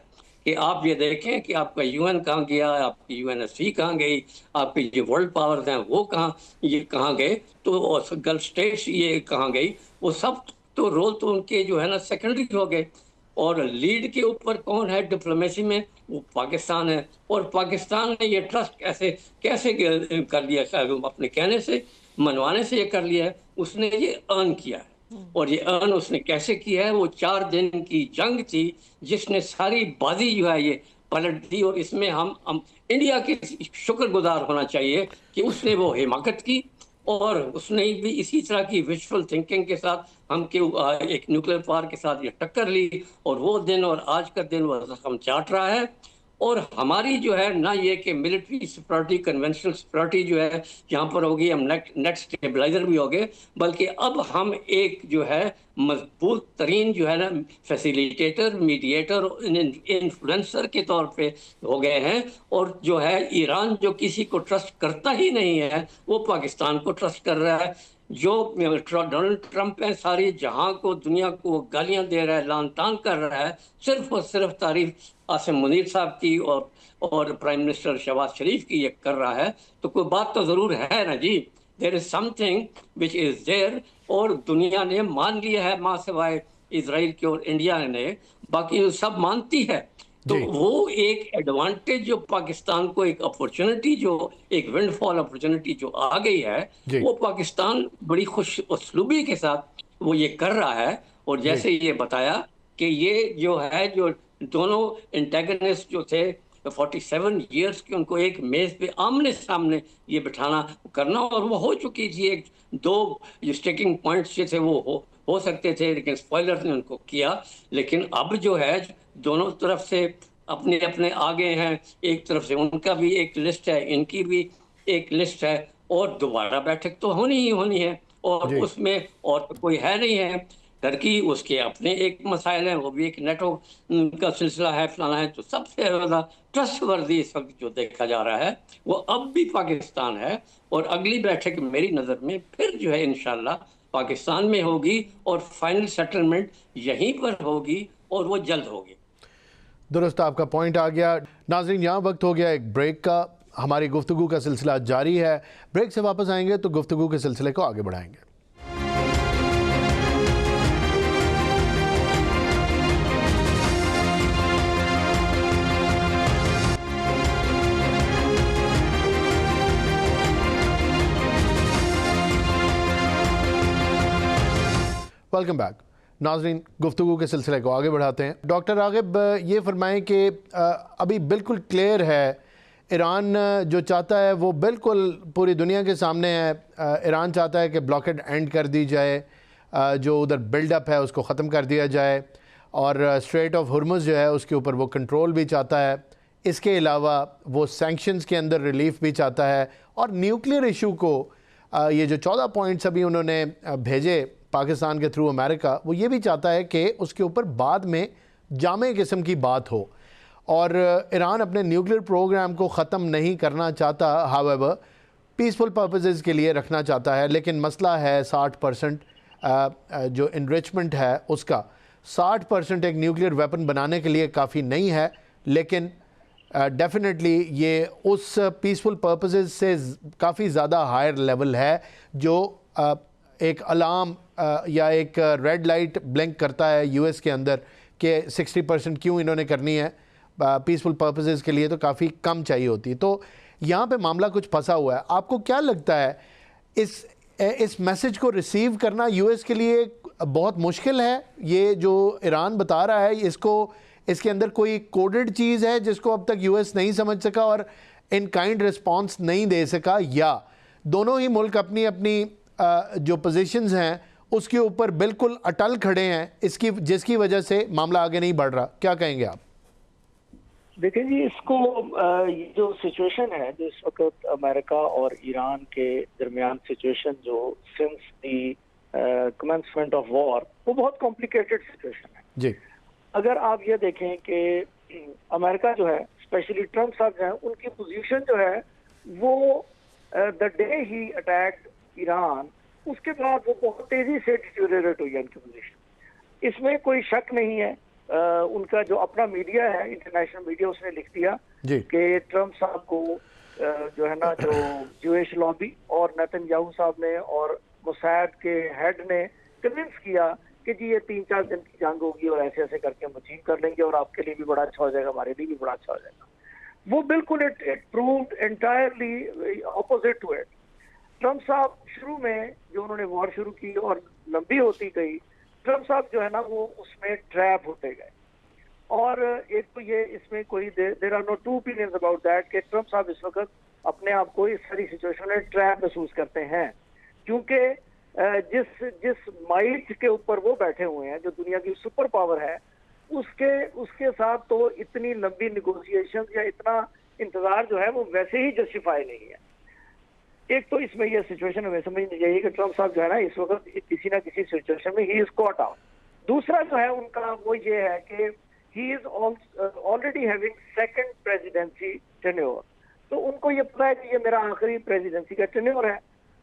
कि आप ये देखें कि आपका UN कहाँ गया, आपकी UNSC कहाँ गई, आपकी जो वर्ल्ड पावर्स हैं वो कहाँ गए, तो गल्फ स्टेट्स ये कहाँ गई, वो सब तो रोल तो उनके जो है ना सेकेंडरी हो गए। और लीड के ऊपर कौन है डिप्लोमेसी में, वो पाकिस्तान है। और पाकिस्तान ने ये ट्रस्ट कैसे कर लिया, अपने कहने से मनवाने से ये कर लिया है, उसने ये अर्न किया है। और ये अर्न उसने कैसे किया है, वो 4 दिन की जंग थी जिसने सारी बाजी जो है ये पलट दी। और इसमें हम इंडिया के शुक्रगुजार होना चाहिए कि उसने वो हिमाकत की और उसने भी इसी तरह की विजुअल थिंकिंग के साथ एक न्यूक्लियर पावर के साथ ये टक्कर ली। और वो दिन और आज का दिन वो जख्म चाट रहा है। और हमारी जो है ना ये कि मिलिट्री सिक्योरिटी, कन्वेंशनल सिक्योरिटी जो है यहाँ पर होगी, हम नेट स्टेबलाइजर भी हो गए, बल्कि अब हम एक जो है मजबूत तरीन जो है ना फैसिलिटेटर, मीडिएटर, इन्फ्लुएंसर के तौर पे हो गए हैं। और जो है ईरान जो किसी को ट्रस्ट करता ही नहीं है वो पाकिस्तान को ट्रस्ट कर रहा है। जो डोनाल्ड ट्रंप है सारी जहां को दुनिया को गालियां दे रहा है, लान तान कर रहा है, सिर्फ और सिर्फ तारीफ आसिम मुनीर साहब की और प्राइम मिनिस्टर शहबाज शरीफ की ये कर रहा है। तो कोई बात तो जरूर है ना जी, there is something which is there. और दुनिया ने मान लिया है, मां सिवाय इजराइल के और इंडिया ने, बाकी सब मानती है। तो वो एक एडवांटेज जो पाकिस्तान को, एक अपॉर्चुनिटी जो एक विंडफॉल अपॉर्चुनिटी जो आ गई है, वो पाकिस्तान बड़ी खुश उसलूबी के साथ वो ये कर रहा है। और जैसे ये बताया कि ये जो है जो दोनों एंटेगनिस्ट जो थे 47 इयर्स के, उनको एक मेज पे आमने सामने ये बिठाना करना, और वो हो चुकी थी। एक दो जो स्टेकिंग पॉइंट्स जो थे वो हो सकते थे, लेकिन स्पॉयलर्स ने उनको किया। लेकिन अब जो है दोनों तरफ से अपने अपने आगे हैं, एक तरफ से उनका भी एक लिस्ट है, इनकी भी एक लिस्ट है, और दोबारा बैठक तो होनी ही होनी है। और उसमें और तो कोई है नहीं है। टर्की उसके अपने एक मसाइल हैं, वो भी एक नेटो का सिलसिला है, फलाना है। तो सबसे ज़्यादा ट्रस्टवर्दी इस वक्त जो देखा जा रहा है वो अब भी पाकिस्तान है। और अगली बैठक मेरी नज़र में फिर जो है इंशाल्लाह पाकिस्तान में होगी और फाइनल सेटलमेंट यहीं पर होगी और वो जल्द होगी। दुरुस्त, आपका पॉइंट आ गया। नाज़रीन, यहाँ वक्त हो गया एक ब्रेक का। हमारी गुफ्तगू का सिलसिला जारी है। ब्रेक से वापस आएंगे तो गुफ्तगू के सिलसिले को आगे बढ़ाएंगे। वेलकम बैक नाज़रीन, गुफ्तगू के सिलसिले को आगे बढ़ाते हैं। डॉक्टर रागिब, ये फरमाएं कि अभी बिल्कुल क्लियर है, ईरान जो चाहता है वो बिल्कुल पूरी दुनिया के सामने है। ईरान चाहता है कि ब्लॉकेड एंड कर दी जाए, जो उधर बिल्डअप है उसको ख़त्म कर दिया जाए, और स्ट्रेट ऑफ हुर्मुज़ जो है उसके ऊपर वो कंट्रोल भी चाहता है। इसके अलावा वो सैंक्शंस के अंदर रिलीफ भी चाहता है, और न्यूक्लियर इशू को ये जो 14 पॉइंट्स अभी उन्होंने भेजे पाकिस्तान के थ्रू अमेरिका, वो ये भी चाहता है कि उसके ऊपर बाद में जामे किस्म की बात हो। और ईरान अपने न्यूक्लियर प्रोग्राम को ख़त्म नहीं करना चाहता, हावेवर पीसफुल पर्पसेस के लिए रखना चाहता है। लेकिन मसला है 60% जो इनरिचमेंट है उसका 60% एक न्यूक्लियर वेपन बनाने के लिए काफ़ी नहीं है। लेकिन डेफिनेटली ये उस पीसफुल पर्पसेस से काफ़ी ज़्यादा हायर लेवल है, जो एक अलार्म या एक रेड लाइट ब्लिंक करता है यूएस के अंदर कि 60% क्यों इन्होंने करनी है, पीसफुल पर्पसेस के लिए तो काफ़ी कम चाहिए होती है। तो यहाँ पे मामला कुछ फंसा हुआ है। आपको क्या लगता है इस मैसेज को रिसीव करना यूएस के लिए बहुत मुश्किल है? ये जो ईरान बता रहा है, इसके अंदर कोई कोडेड चीज़ है जिसको अब तक यूएस नहीं समझ सका और इन काइंड रिस्पॉन्स नहीं दे सका, या दोनों ही मुल्क अपनी अपनी जो पोजीशंस हैं उसके ऊपर बिल्कुल अटल खड़े हैं, जिसकी वजह से मामला आगे नहीं बढ़ रहा? क्या कहेंगे आप? देखिए जी, इसको ये जो सिचुएशन है, जो इस वक्त अमेरिका और ईरान के दरमियान सिचुएशन जो since the commencement of war, वो बहुत कॉम्प्लिकेटेड सिचुएशन है जी। अगर आप ये देखें कि अमेरिका जो है, स्पेशली ट्रम्प साहब जो है, उनकी पोजीशन जो है वो the day he attacked Iran, उसके बाद वो बहुत तेजी से डिटेरियोरेट हुई है उनकी पोजीशन। इसमें कोई शक नहीं है। उनका जो अपना मीडिया है, इंटरनेशनल मीडिया, उसने लिख दिया कि ट्रम्प साहब को जो है ना, जो ज्यूइश लॉबी और नेतन्याहू साहब ने और मोसाद के हेड ने कन्विंस किया कि जी ये 3-4 दिन की जंग होगी और ऐसे ऐसे करके हम अचीव कर लेंगे और आपके लिए भी बड़ा अच्छा हो जाएगा, हमारे लिए भी बड़ा अच्छा हो जाएगा। वो बिल्कुल it proved entirely opposite to it. Trump साहब शुरू में जो उन्होंने वॉर शुरू की और लंबी होती गई, ट्रम्प साहब जो है ना वो उसमें ट्रैप होते गए। और एक तो ये इसमें कोई there are no two opinions about that कि ट्रम्प साहब इस वक्त अपने आप को इस सारी सिचुएशन में ट्रैप महसूस करते हैं, क्योंकि जिस माइट के ऊपर वो बैठे हुए हैं, जो दुनिया की सुपर पावर है, उसके साथ तो इतनी लंबी निगोशिएशन या इतना इंतजार जो है वो वैसे ही जस्टिफाई नहीं है। एक तो इसमें यह सिचुएशन हमें समझनी चाहिए कि ट्रम्प साहब जो है ना इस वक्त किसी ना किसी सिचुएशन में ही इज कॉट आउट। दूसरा जो है उनका वो ये है कि he is already having second presidency tenure, तो उनको ये पता है कि ये मेरा आखिरी प्रेसिडेंसी का टेन्योर है।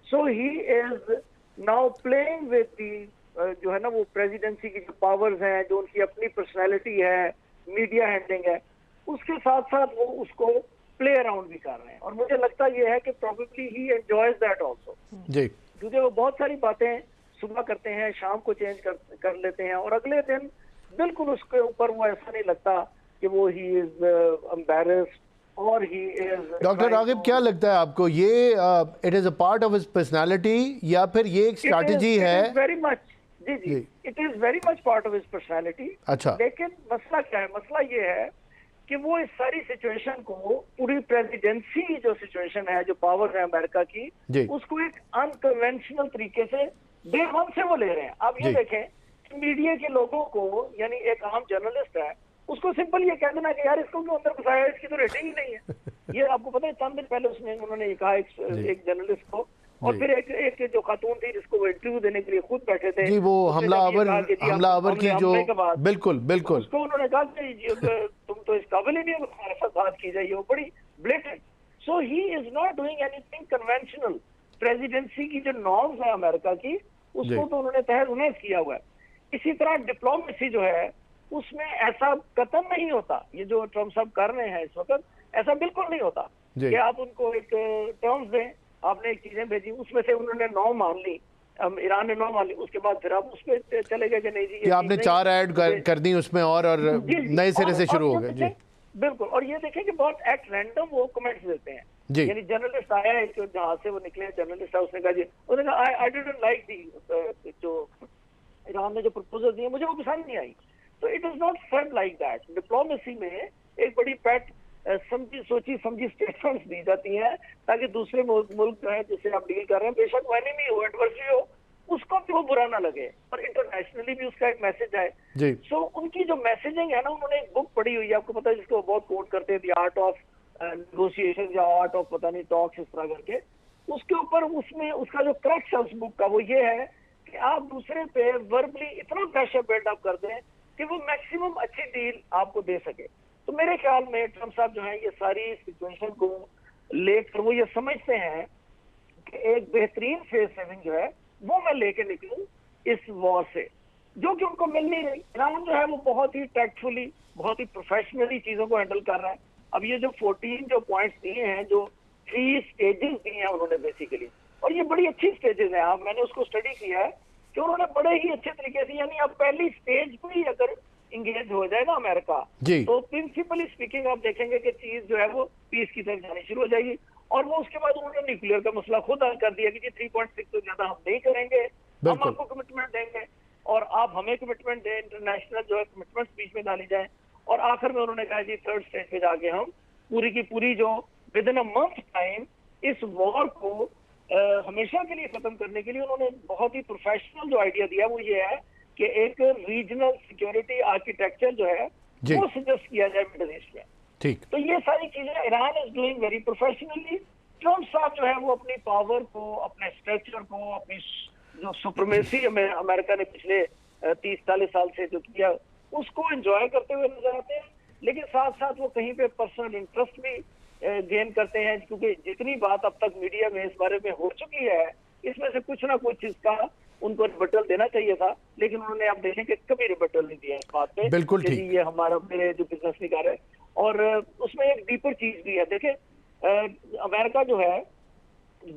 So he is now playing with the जो है ना वो प्रेसिडेंसी की जो पावर्स हैं, जो उनकी अपनी पर्सनैलिटी है, मीडिया हैंडलिंग है, उसके साथ साथ वो उसको प्ले अराउंड भी कर रहे हैं। और मुझे लगता ये है कि probably he enjoys that also जी, क्योंकि वो बहुत सारी बातें सुबह करते हैं, शाम को चेंज कर लेते हैं, और अगले दिन बिल्कुल उसके ऊपर वो ऐसा नहीं लगता कि वो ही इज एम्बैरेस्ड और ही इज। डॉक्टर रागिब, क्या लगता है आपको, ये it is a part of his personality या फिर ये एक स्ट्रैटेजी है? वेरी मच जी, it is very much part of his personality. अच्छा, लेकिन मसला क्या है? मसला ये है कि वो इस सारी सिचुएशन को, पूरी प्रेसिडेंसी जो सिचुएशन है, जो पावर है अमेरिका की, उसको एक अनकन्वेंशनल तरीके से डे वन से वो ले रहे हैं। आप ये देखें कि मीडिया के लोगों को, यानी एक आम जर्नलिस्ट है, उसको सिंपल ये कह देना कि यार इसको क्यों अंदर घुसाया, इसकी तो रेटिंग ही नहीं है। ये आपको पता है, चंद दिन पहले उन्होंने ये कहा एक जर्नलिस्ट को, और फिर एक जो खातून थी जिसको वो इंटरव्यू देने के लिए खुद बैठे थे जी, वो हमलावर की जो बिल्कुल बिल्कुल उसको उन्होंने कहा कि तुम तो इस काबिल ही नहीं हो हमारे साथ बात की जाए, वो बड़ी blatant. So he is not doing anything conventional. Presidency की जो नॉर्म्स है अमेरिका की, उसको तो उन्होंने तहस-नहस किया हुआ है। इसी तरह डिप्लोमेसी जो है उसमें ऐसा कतई नहीं होता, ये जो ट्रम्प साहब कर रहे हैं इस वक्त, ऐसा बिल्कुल नहीं होता कि आप उनको एक टर्म्स दें, आपने एक चीजें भेजी, उसमें से उन्होंने 9 मान ली, ईरान ने 9 मान ली, उसके बाद फिर आप उस पर चले गए कि नहीं जी कि आपने 4 ऐड कर दी उसमें और नए सिरे से शुरू हो गए। जी बिल्कुल। और ये देखें कि बहुत एट रैंडम वो कमेंट्स देते हैं। यानी जर्नलिस्ट आया एक, जहां से वो निकले जर्नलिस्ट है, उसने कहा जी, उसने कहा आई डिडंट लाइक दी जो ईरान ने जो प्रपोजल दिए, मुझे वो पसंद नहीं आई। तो it is not failed like that. Diplomacy में एक बड़ी पैट समझी सोची समझी स्टेटमेंट्स दी जाती हैं ताकि दूसरे मुल्क जो है जिससे आप डील कर रहे हैं, बेशक वो एनिमी हो, एडवर्सरी हो, उसको भी वो बुरा ना लगे और इंटरनेशनली भी उसका एक मैसेज आए। सो उनकी जो मैसेजिंग है ना, उन्होंने एक बुक पढ़ी हुई है, आपको पता है, जिसको बहुत कोट करते हैं, द आर्ट ऑफ नेगोशिएशन या आर्ट ऑफ पता नहीं टॉक्स, इस तरह करके। उसके ऊपर उसमें उसका जो क्रक्स है उस बुक का वो ये है कि आप दूसरे पे वर्बली इतना प्रेशर बिल्डअप कर दें कि वो मैक्सिमम अच्छी डील आपको दे सके। तो मेरे ख्याल में ट्रम्प साहब जो है ये सारी सिचुएशन को लेकर वो ये समझते हैं कि एक बेहतरीन फेस सेविंग जो है वो मैं लेके निकलूं इस वॉर से, जो कि उनको मिल नहीं रही। ईरान जो है वो बहुत ही टैक्टफुली, बहुत ही प्रोफेशनली चीजों को हैंडल कर रहा है। अब ये जो 14 जो पॉइंट्स दिए हैं, जो 3 स्टेजेस दिए हैं उन्होंने बेसिकली, और ये बड़ी अच्छी स्टेजेस हैं। आप मैंने उसको स्टडी किया है कि उन्होंने बड़े ही अच्छे तरीके से, यानी अब पहली स्टेज पे ही अगर इंगेज हो जाए ना अमेरिका, तो प्रिंसिपली स्पीकिंग आप देखेंगे कि चीज जो है वो पीस की तरफ जानी शुरू हो जाएगी। और वो उसके बाद उन्होंने न्यूक्लियर का मसला खुद हल कर दिया कि जी 3.6 से ज्यादा हम नहीं करेंगे, हम आपको कमिटमेंट देंगे और आप हमें कमिटमेंट दें, इंटरनेशनल जो है कमिटमेंट बीच में डाली जाए। और आखिर में उन्होंने कहा जी 3rd स्टेज पे जाके हम पूरी की पूरी जो with in a month time इस वॉर को हमेशा के लिए खत्म करने के लिए उन्होंने बहुत ही प्रोफेशनल जो आइडिया दिया वो ये है कि एक रीजनल सिक्योरिटी आर्किटेक्चर जो है वो सजेस्ट किया जाए मिडिल ईस्ट में। ठीक, तो ये सारी चीजें Iran is doing very professionally. Trump साहब जो है वो अपनी पावर को, अपने स्ट्रक्चर को, अपनी जो सुप्रीमेसी अमेरिका ने पिछले 30-40 साल से जो किया उसको एंजॉय करते हुए नजर आते हैं, लेकिन साथ साथ वो कहीं पे पर्सनल इंटरेस्ट भी गेन करते हैं, क्योंकि जितनी बात अब तक मीडिया में इस बारे में हो चुकी है, इसमें से कुछ ना कुछ इसका उनको रिबटल देना चाहिए था, लेकिन उन्होंने आप देखें कि कभी रिबटल नहीं दिया इस बात पे। बिल्कुल ठीक, ये हमारा मेरे जो बिजनेस नहीं कर रहे। और उसमें एक डीपर चीज भी है, देखें अमेरिका जो है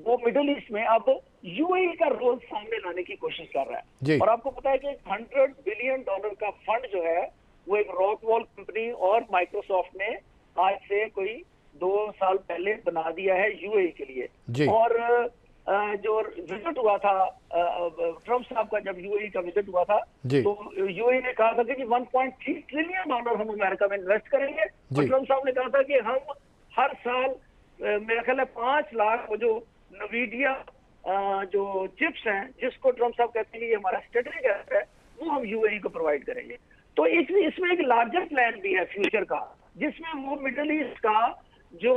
वो मिडिल ईस्ट में अब यूएई का रोल सामने लाने की कोशिश कर रहा है। और आपको पता है कि $100 बिलियन का फंड जो है वो एक रॉकवॉल कंपनी और माइक्रोसॉफ्ट ने आज से कोई 2 साल पहले बना दिया है यूएई के लिए। और जो विजिट हुआ था ट्रम्प साहब का, जब यूएई का विजिट हुआ था तो यूएई ने कहा था कि $1.3 ट्रिलियन हम अमेरिका में इन्वेस्ट करेंगे। और ट्रम्प साहब ने कहा था कि हम हर साल मेरा ख्याल है 5 लाख वो जो नवीडिया जो चिप्स हैं, जिसको ट्रम्प साहब कहते हैं कि ये हमारा स्ट्रेटेजिक एसेट है, वो हम यूएई को प्रोवाइड करेंगे। तो इसमें एक लार्जर प्लान भी है फ्यूचर का, जिसमें वो मिडिल ईस्ट का जो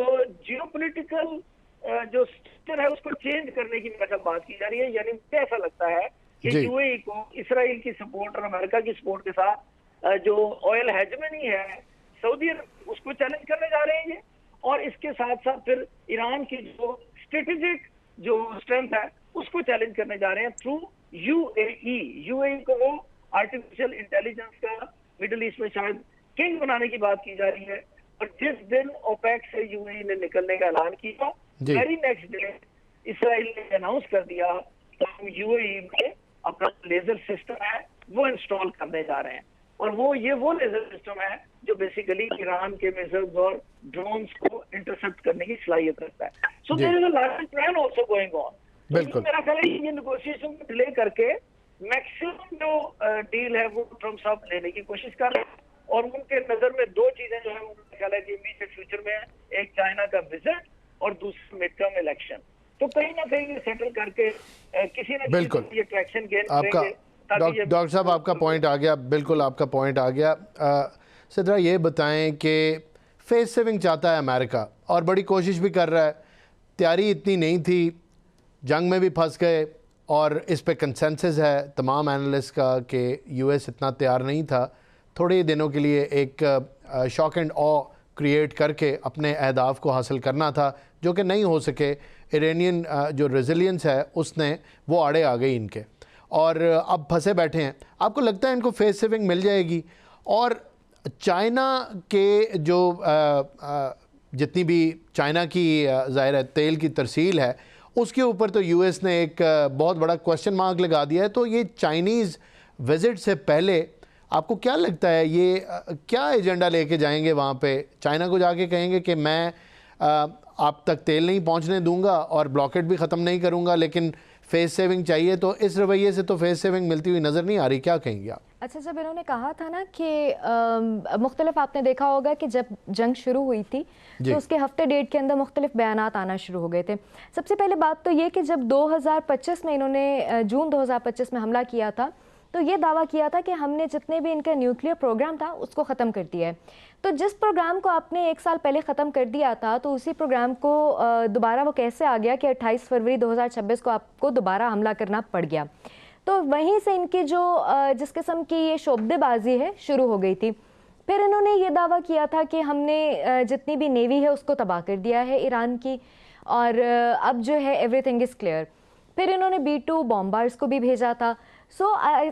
जियोपॉलिटिकल जो स्ट्रक्चर है उसको चेंज करने की मतलब बात की जा रही है। यानी मुझे ऐसा लगता है कि यूएई को इसराइल की सपोर्ट और अमेरिका की सपोर्ट के साथ जो ऑयल हेजमनी है सऊदी अरब, उसको चैलेंज करने जा रहे हैं ये। और इसके साथ साथ फिर ईरान की जो स्ट्रेटेजिक जो स्ट्रेंथ है उसको चैलेंज करने जा रहे हैं थ्रू यूएई। यूएई को वो आर्टिफिशियल इंटेलिजेंस का मिडिल ईस्ट में शायद किंग बनाने की बात की जा रही है। और जिस दिन ओपेक से यूएई ने निकलने का ऐलान किया, वेरी नेक्स्ट डे इसराइल ने अनाउंस कर दिया कि हम यूएई में अपना लेजर सिस्टम है वो इंस्टॉल करने जा रहे हैं। और वो लेजर सिस्टम है जो बेसिकली ईरान के मिसाइल्स और ड्रोन्स को इंटरसेप्ट करने की सलाहियत रखता है। So there is a larger plan also going on. बिल्कुल, मेरा ख्याल है ये नेगोशिएशन को डिले करके मैक्सिमम जो डील है वो ट्रम्प साहब लेने की कोशिश कर रहे हैं। और उनके नजर में 2 चीजें जो है उनका ख्याल है कि इमीडिएट फ्यूचर में, एक चाइना का विजिट और दूसरा मिड टर्म इलेक्शन। तो कहीं ना कहीं सेटल करके किसी ना किसी ये ट्रैक्शन गेन करेंगे। डॉक्टर साहब आपका पॉइंट आ गया, बिल्कुल आपका पॉइंट आ गया। सिद्रा ये बताएं कि फेस सेविंग चाहता है अमेरिका और बड़ी कोशिश भी कर रहा है, तैयारी इतनी नहीं थी, जंग में भी फंस गए और इस पे कंसेंसस है तमाम एनालिस्ट का कि यूएस इतना तैयार नहीं था थोड़े दिनों के लिए एक शॉक एंड ऑ क्रिएट करके अपने अहदाफ को हासिल करना था, जो कि नहीं हो सके। इरानियन जो रेजिलियंस है उसने वो आड़े आ गई इनके, और अब फंसे बैठे हैं। आपको लगता है इनको फेस सेविंग मिल जाएगी? और चाइना के जो जितनी भी चाइना की ज़ाहिर है तेल की तरसील है उसके ऊपर तो यूएस ने एक बहुत बड़ा क्वेश्चन मार्क लगा दिया है। तो ये चाइनीज़ विज़िट से पहले आपको क्या लगता है ये क्या एजेंडा लेके जाएंगे वहाँ पे? चाइना को जाके कहेंगे कि मैं आप तक तेल नहीं पहुँचने दूंगा और ब्लॉकेट भी ख़त्म नहीं करूँगा, लेकिन फेस सेविंग चाहिए। तो इस रवैये से तो फेस सेविंग मिलती हुई नज़र नहीं आ रही, क्या कहेंगे आप? अच्छा, जब इन्होंने कहा था ना कि मुख्तलिफ, आपने देखा होगा कि जब जंग शुरू हुई थी तो उसके हफ्ते डेट के अंदर मुख्तलिफ बयानात आना शुरू हो गए थे। सबसे पहले बात तो ये कि जब 2025 में इन्होंने जून 2025 में हमला किया था तो ये दावा किया था कि हमने जितने भी इनका न्यूक्लियर प्रोग्राम था उसको ख़त्म कर दिया है। तो जिस प्रोग्राम को आपने 1 साल पहले ख़त्म कर दिया था तो उसी प्रोग्राम को दोबारा वो कैसे आ गया कि 28 फरवरी 2026 को आपको दोबारा हमला करना पड़ गया। तो वहीं से इनकी जो जिस किस्म की ये शोबदेबाजी है शुरू हो गई थी। फिर इन्होंने ये दावा किया था कि हमने जितनी भी नेवी है उसको तबाह कर दिया है ईरान की, और अब जो है एवरीथिंग इज़ क्लियर। फिर इन्होंने B-2 बॉम्बार्स को भी भेजा था।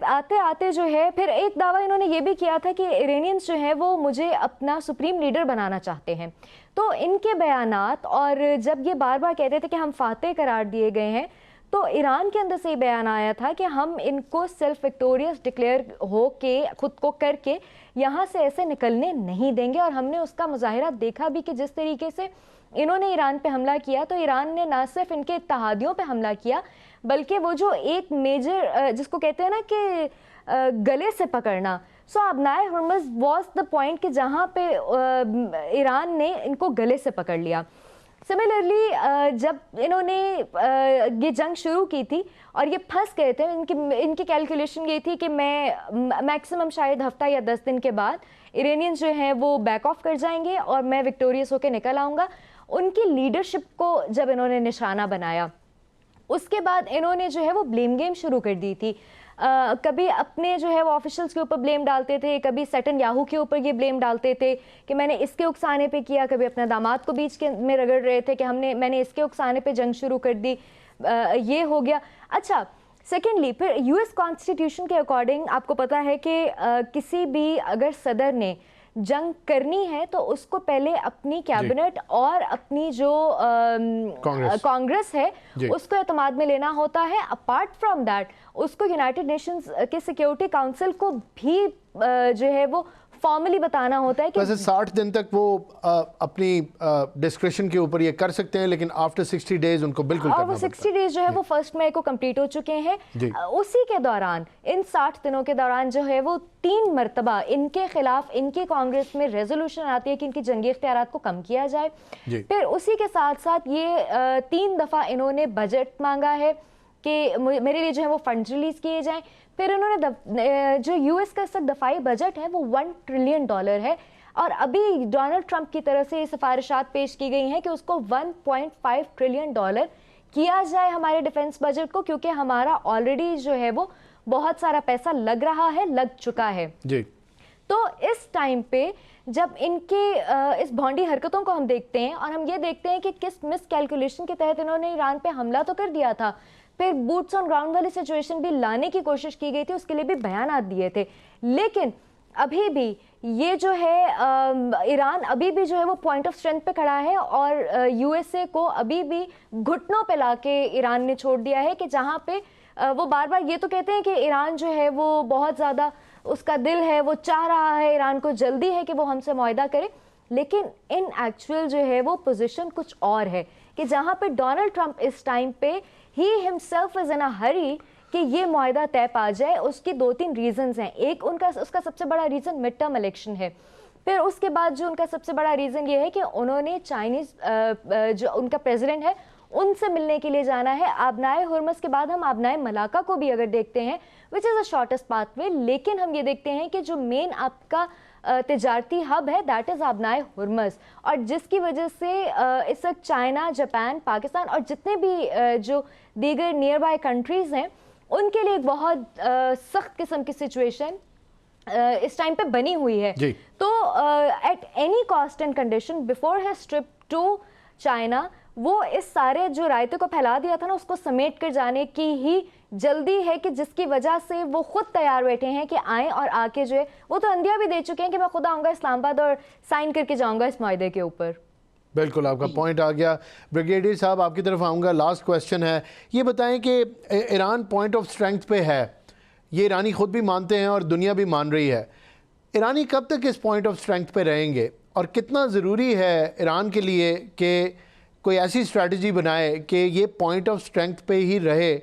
आते आते जो है फिर एक दावा इन्होंने ये भी किया था कि इरानियंस जो है वो मुझे अपना सुप्रीम लीडर बनाना चाहते हैं। तो इनके बयानात, और जब ये बार बार कहते थे कि हम फातेह करार दिए गए हैं, तो ईरान के अंदर से ये बयान आया था कि हम इनको सेल्फ विक्टोरियस डिक्लेयर हो के खुद को करके यहाँ से ऐसे निकलने नहीं देंगे। और हमने उसका मुजाहिरा देखा भी कि जिस तरीके से इन्होंने ईरान पे हमला किया, तो ईरान ने ना सिर्फ इनके इत्तेहादियों पे हमला किया बल्कि वो जो एक मेजर जिसको कहते हैं ना कि गले से पकड़ना, सो अबनाए हुर्मुज़ वॉज द पॉइंट कि जहाँ पे ईरान ने इनको गले से पकड़ लिया। सिमिलरली जब इन्होंने ये जंग शुरू की थी और ये फंस गए थे, इनकी कैलकुलेशन ये थी कि मैं मैक्सिमम शायद हफ्ता या 10 दिन के बाद इरानियंस जो हैं वो बैक ऑफ कर जाएंगे और मैं विक्टोरियस होकर निकल आऊँगा। उनकी लीडरशिप को जब इन्होंने निशाना बनाया, उसके बाद इन्होंने जो है वो ब्लेम गेम शुरू कर दी थी। कभी अपने जो है वो ऑफिशियल्स के ऊपर ब्लेम डालते थे, कभी नेतन्याहू के ऊपर ये ब्लेम डालते थे कि मैंने इसके उकसाने पे किया, कभी अपने दामाद को बीच के में रगड़ रहे थे कि मैंने इसके उकसाने पे जंग शुरू कर दी। ये हो गया। अच्छा, सेकेंडली फिर यूएस कॉन्स्टिट्यूशन के अकॉर्डिंग आपको पता है कि किसी भी अगर सदर ने जंग करनी है तो उसको पहले अपनी कैबिनेट और अपनी जो कांग्रेस है उसको एतमाद में लेना होता है। अपार्ट फ्रॉम दैट उसको यूनाइटेड नेशंस के सिक्योरिटी काउंसिल को भी जो है वो फॉर्मली बताना होता है कि वैसे 60 दिन तक वो अपनी डिस्क्रिप्शन के ऊपर ये कर सकते हैं, लेकिन आफ्टर 60 डेज उनको बिल्कुल करना वो 60 डेज जो है वो 1 मई को कंप्लीट हो चुके हैं। उसी के दौरान इन 60 दिनों के दौरान जो है वो 3 मरतबा इनके खिलाफ इनके कांग्रेस में रेजोल्यूशन आती है कि इनकी जंगी इख्तियारात को कम किया जाए। फिर उसी के साथ साथ ये 3 दफ़ा इन्होंने बजट मांगा है कि मेरे लिए जो है वो फंड रिलीज किए जाएं। फिर उन्होंने जो यूएस का इस दफाई बजट है वो $1 ट्रिलियन है, और अभी डोनाल्ड ट्रंप की तरफ से ये सिफारिशात पेश की गई हैं कि उसको $1.5 ट्रिलियन किया जाए हमारे डिफेंस बजट को, क्योंकि हमारा ऑलरेडी जो है वो बहुत सारा पैसा लग रहा है, लग चुका है जी। तो इस टाइम पे जब इनके इस भौंडी हरकतों को हम देखते हैं और हम ये देखते हैं कि किस मिस कैलकुलेशन के तहत इन्होंने ईरान पे हमला तो कर दिया था, फिर बूट्स ऑन ग्राउंड वाली सिचुएशन भी लाने की कोशिश की गई थी, उसके लिए भी बयान दिए थे, लेकिन अभी भी ये जो है ईरान अभी भी जो है वो पॉइंट ऑफ स्ट्रेंथ पे खड़ा है, और यूएसए को अभी भी घुटनों पे लाके ईरान ने छोड़ दिया है कि जहाँ पे वो बार बार ये तो कहते हैं कि ईरान जो है वो बहुत ज़्यादा उसका दिल है, वो चाह रहा है, ईरान को जल्दी है कि वो हमसे मुआहदा करे, लेकिन इन एक्चुअल जो है वो पोजीशन कुछ और है कि जहाँ पे डोनाल्ड ट्रंप इस टाइम पे ही हिमसेल्फ इज इन अ हरी कि ये मुआहदा तय पा जाए। उसकी 2-3 रीजंस हैं। एक उसका सबसे बड़ा रीज़न मिड टर्म इलेक्शन है। फिर उसके बाद जो उनका सबसे बड़ा रीज़न ये है कि उन्होंने चाइनीज़ जो उनका प्रेसिडेंट है उनसे मिलने के लिए जाना है। आबनाए हुर्मुज़ के बाद हम आबनाए मलाका को भी अगर देखते हैं which is a shortest pathway, लेकिन हम ये देखते हैं कि जो मेन आपका तिजारती हब है, दैट इज़ आबनाए हुरमस, और जिसकी वजह से इस वक्त चाइना, जापान, पाकिस्तान और जितने भी जो दीगर नियर बाय कंट्रीज़ हैं उनके लिए एक बहुत सख्त किस्म की सिचुएशन इस टाइम पे बनी हुई है। तो at any cost and condition before his trip to China वो इस सारे जो रायते को फैला दिया था ना उसको समेट कर जाने की ही जल्दी है, कि जिसकी वजह से वो खुद तैयार बैठे हैं कि आएँ और आके जो है, वो तो अंदिया भी दे चुके हैं कि मैं खुद आऊँगा इस्लामाबाद और साइन करके जाऊँगा इस मायदे के ऊपर। बिल्कुल आपका पॉइंट आ गया। ब्रिगेडियर साहब आपकी तरफ आऊँगा, लास्ट क्वेश्चन है, ये बताएं कि ईरान पॉइंट ऑफ स्ट्रेंथ पे है, ये ईरानी खुद भी मानते हैं और दुनिया भी मान रही है, ईरानी कब तक इस पॉइंट ऑफ स्ट्रेंथ पे रहेंगे और कितना ज़रूरी है ईरान के लिए कि कोई ऐसी स्ट्रैटेजी बनाए कि ये पॉइंट ऑफ स्ट्रेंथ पे ही रहे,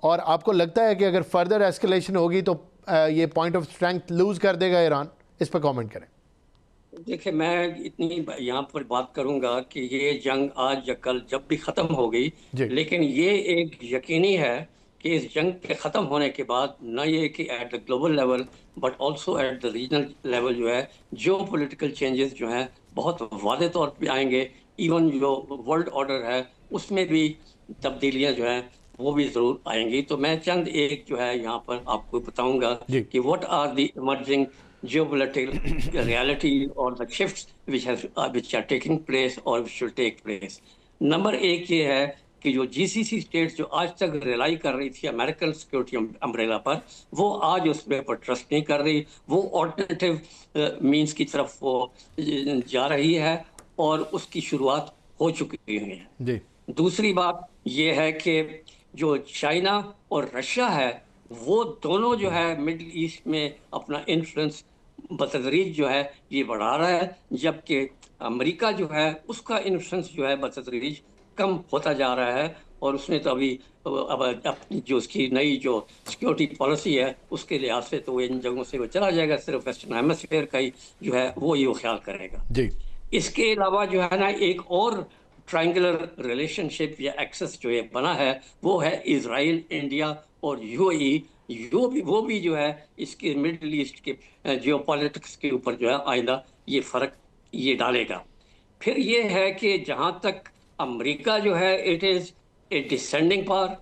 और आपको लगता है कि अगर फर्दर एस्केलेशन होगी तो ये पॉइंट ऑफ स्ट्रेंथ लूज़ कर देगा ईरान? इस पर कमेंट करें। देखिए, मैं इतनी यहाँ पर बात करूँगा कि ये जंग आज या कल जब भी ख़त्म होगी, लेकिन ये एक यकीनी है कि इस जंग के ख़त्म होने के बाद न ये कि at the global level but also at the regional level जो है जो पॉलिटिकल चेंजेस जो हैं बहुत वादे तौर पे आएंगे। इवन जो वर्ल्ड ऑर्डर है उसमें भी तब्दीलियाँ जो हैं वो भी ज़रूर आएंगी। तो मैं चंद एक जो है यहाँ पर आपको बताऊँगा कि what are the emerging geopolitical reality or the shifts which are taking place or which will take place। Number एक ये है कि जो GCC स्टेट्स जो आज तक रिलाई कर रही थी अमेरिकन सिक्योरिटी अम्ब्रेला पर, वो आज उसमें पर ट्रस्ट नहीं कर रही, वो ऑल्टरनेटिव मींस की तरफ वो जा रही है और उसकी शुरुआत हो चुकी है। दूसरी बात ये है कि जो चाइना और रशिया है वो दोनों जो है मिडिल ईस्ट में अपना इन्फ्लुएंस बतदरीज जो है ये बढ़ा रहा है, जबकि अमेरिका जो है उसका इन्फ्लुएंस जो है बतदरीज कम होता जा रहा है। और उसने तो अभी अब अपनी जो उसकी नई जो सिक्योरिटी पॉलिसी है उसके लिहाज से तो वो इन जगहों से वो चला जाएगा, सिर्फ वेस्टर्न हेमिस्फीयर का ही जो है वो ख्याल करेगा। इसके अलावा जो है ना एक और ट्रायंगुलर रिलेशनशिप या एक्सेस जो है बना है वो है इजराइल, इंडिया और यूएई। वो भी जो है इसके मिडिल ईस्ट के जियोपॉलिटिक्स के ऊपर जो है आइंदा ये फ़र्क ये डालेगा। फिर ये है कि जहाँ तक अमेरिका जो है it is a descending power,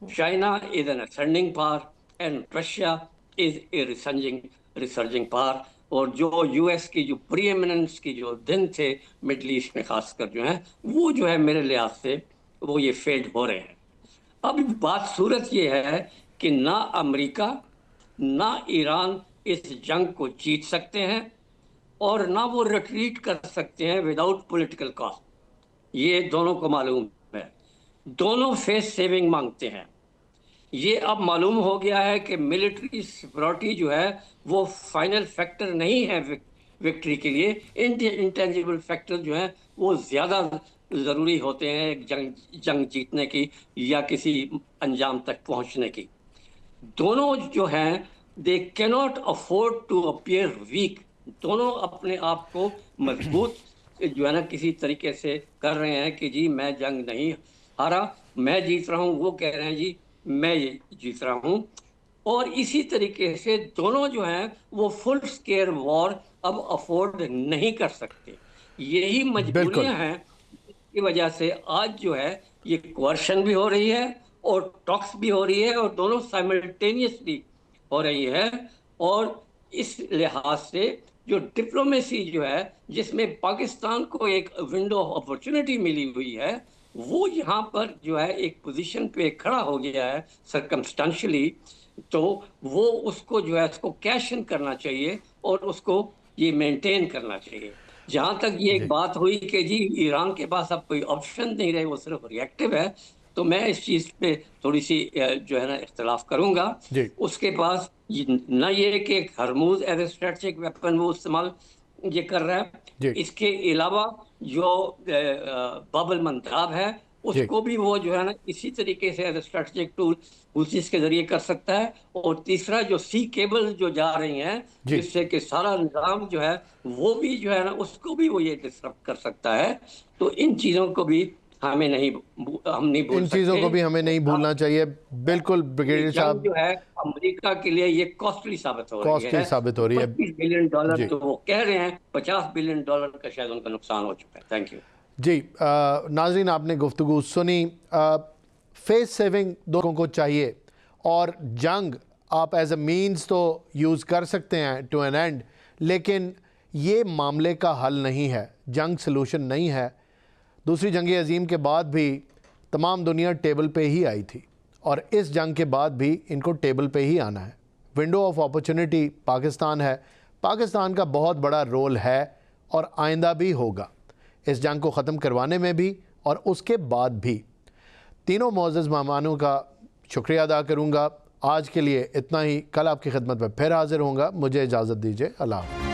China is an ascending power and Russia is a resurging power. और जो यूएस की जो प्रीएमिनेंस की जो दिन थे मिडिल ईस्ट में खासकर जो है वो जो है मेरे लिहाज से वो ये फेड हो रहे हैं। अब बात सूरत ये है कि ना अमेरिका ना ईरान इस जंग को जीत सकते हैं और ना वो रिट्रीट कर सकते हैं विदाउट पॉलिटिकल कॉस्ट। ये दोनों को मालूम है, दोनों फेस सेविंग मांगते हैं। ये अब मालूम हो गया है कि मिलिट्री सिक्योरिटी जो है वो फाइनल फैक्टर नहीं है विक्ट्री के लिए। इंटेंजिबल फैक्टर जो है वो ज़्यादा ज़रूरी होते हैं एक जंग जीतने की या किसी अंजाम तक पहुंचने की। दोनों जो हैं they cannot afford to appear weak, दोनों अपने आप को मजबूत जो है ना किसी तरीके से कर रहे हैं कि जी मैं जंग नहीं हारा, मैं जीत रहा हूँ, वो कह रहे हैं जी मैं ये जीत रहा हूँ। और इसी तरीके से दोनों जो हैं वो फुल स्केल वॉर अब अफोर्ड नहीं कर सकते। यही मजबूरियां हैं की वजह से आज जो है ये कोर्शन भी हो रही है और टॉक्स भी हो रही है और दोनों साइमल्टेनियसली हो रही है। और इस लिहाज से जो डिप्लोमेसी जो है जिसमें पाकिस्तान को एक विंडो ऑफ अपॉर्चुनिटी मिली हुई है वो यहाँ पर जो है एक पोजीशन पे खड़ा हो गया है सर्कमस्टेंशियली, तो वो उसको जो है उसको कैश इन करना चाहिए और उसको ये मेंटेन करना चाहिए। जहाँ तक ये एक बात हुई कि जी ईरान के पास अब कोई ऑप्शन नहीं रहे, वो सिर्फ रिएक्टिव है, तो मैं इस चीज़ पे थोड़ी सी जो है ना इख्तलाफ करूँगा। उसके पास न ये कि हरमूज एज ए स्ट्रेटेजिक वेपन वो इस्तेमाल ये कर रहा है, इसके अलावा जो बाबल मंदाब है उसको भी वो जो है ना इसी तरीके से एज ए स्ट्रेटेजिक टूल उस चीज़ के जरिए कर सकता है। और तीसरा जो सी केबल जो जा रही हैं जिससे कि सारा निज़ाम जो है वो भी जो है ना उसको भी वो ये डिस्टर्ब कर सकता है। तो इन चीज़ों को भी हम नहीं भूल इन चीज़ों को भी हमें नहीं भूलना चाहिए। बिल्कुल ब्रिगेडियर साहब जो है अमेरिका के लिए ये कॉस्टली साबित हो रही है। कॉस्टली साबित हो रही है। $25 बिलियन जी। तो वो कह रहे हैं, $50 बिलियन का शायद उनका नुकसान हो चुका है। थैंक यू जी। नाज़रीन, आपने गुफ्तगू सुनी। फेस सेविंग लोगों को चाहिए, और जंग आप एज अ मीन्स तो यूज़ कर सकते हैं टू एन एंड, लेकिन ये मामले का हल नहीं है, जंग सलूशन नहीं है। दूसरी जंग अज़ीम के बाद भी तमाम दुनिया टेबल पे ही आई थी, और इस जंग के बाद भी इनको टेबल पे ही आना है। विंडो ऑफ अपॉर्चुनिटी पाकिस्तान है, पाकिस्तान का बहुत बड़ा रोल है और आइंदा भी होगा इस जंग को ख़त्म करवाने में भी और उसके बाद भी। तीनों मोअज़्ज़ज़ मेहमानों का शुक्रिया अदा करूँगा। आज के लिए इतना ही, कल आपकी खिदमत में फिर हाज़िर होऊंगा। मुझे इजाज़त दीजिए। अल्लाह हाफ़िज़।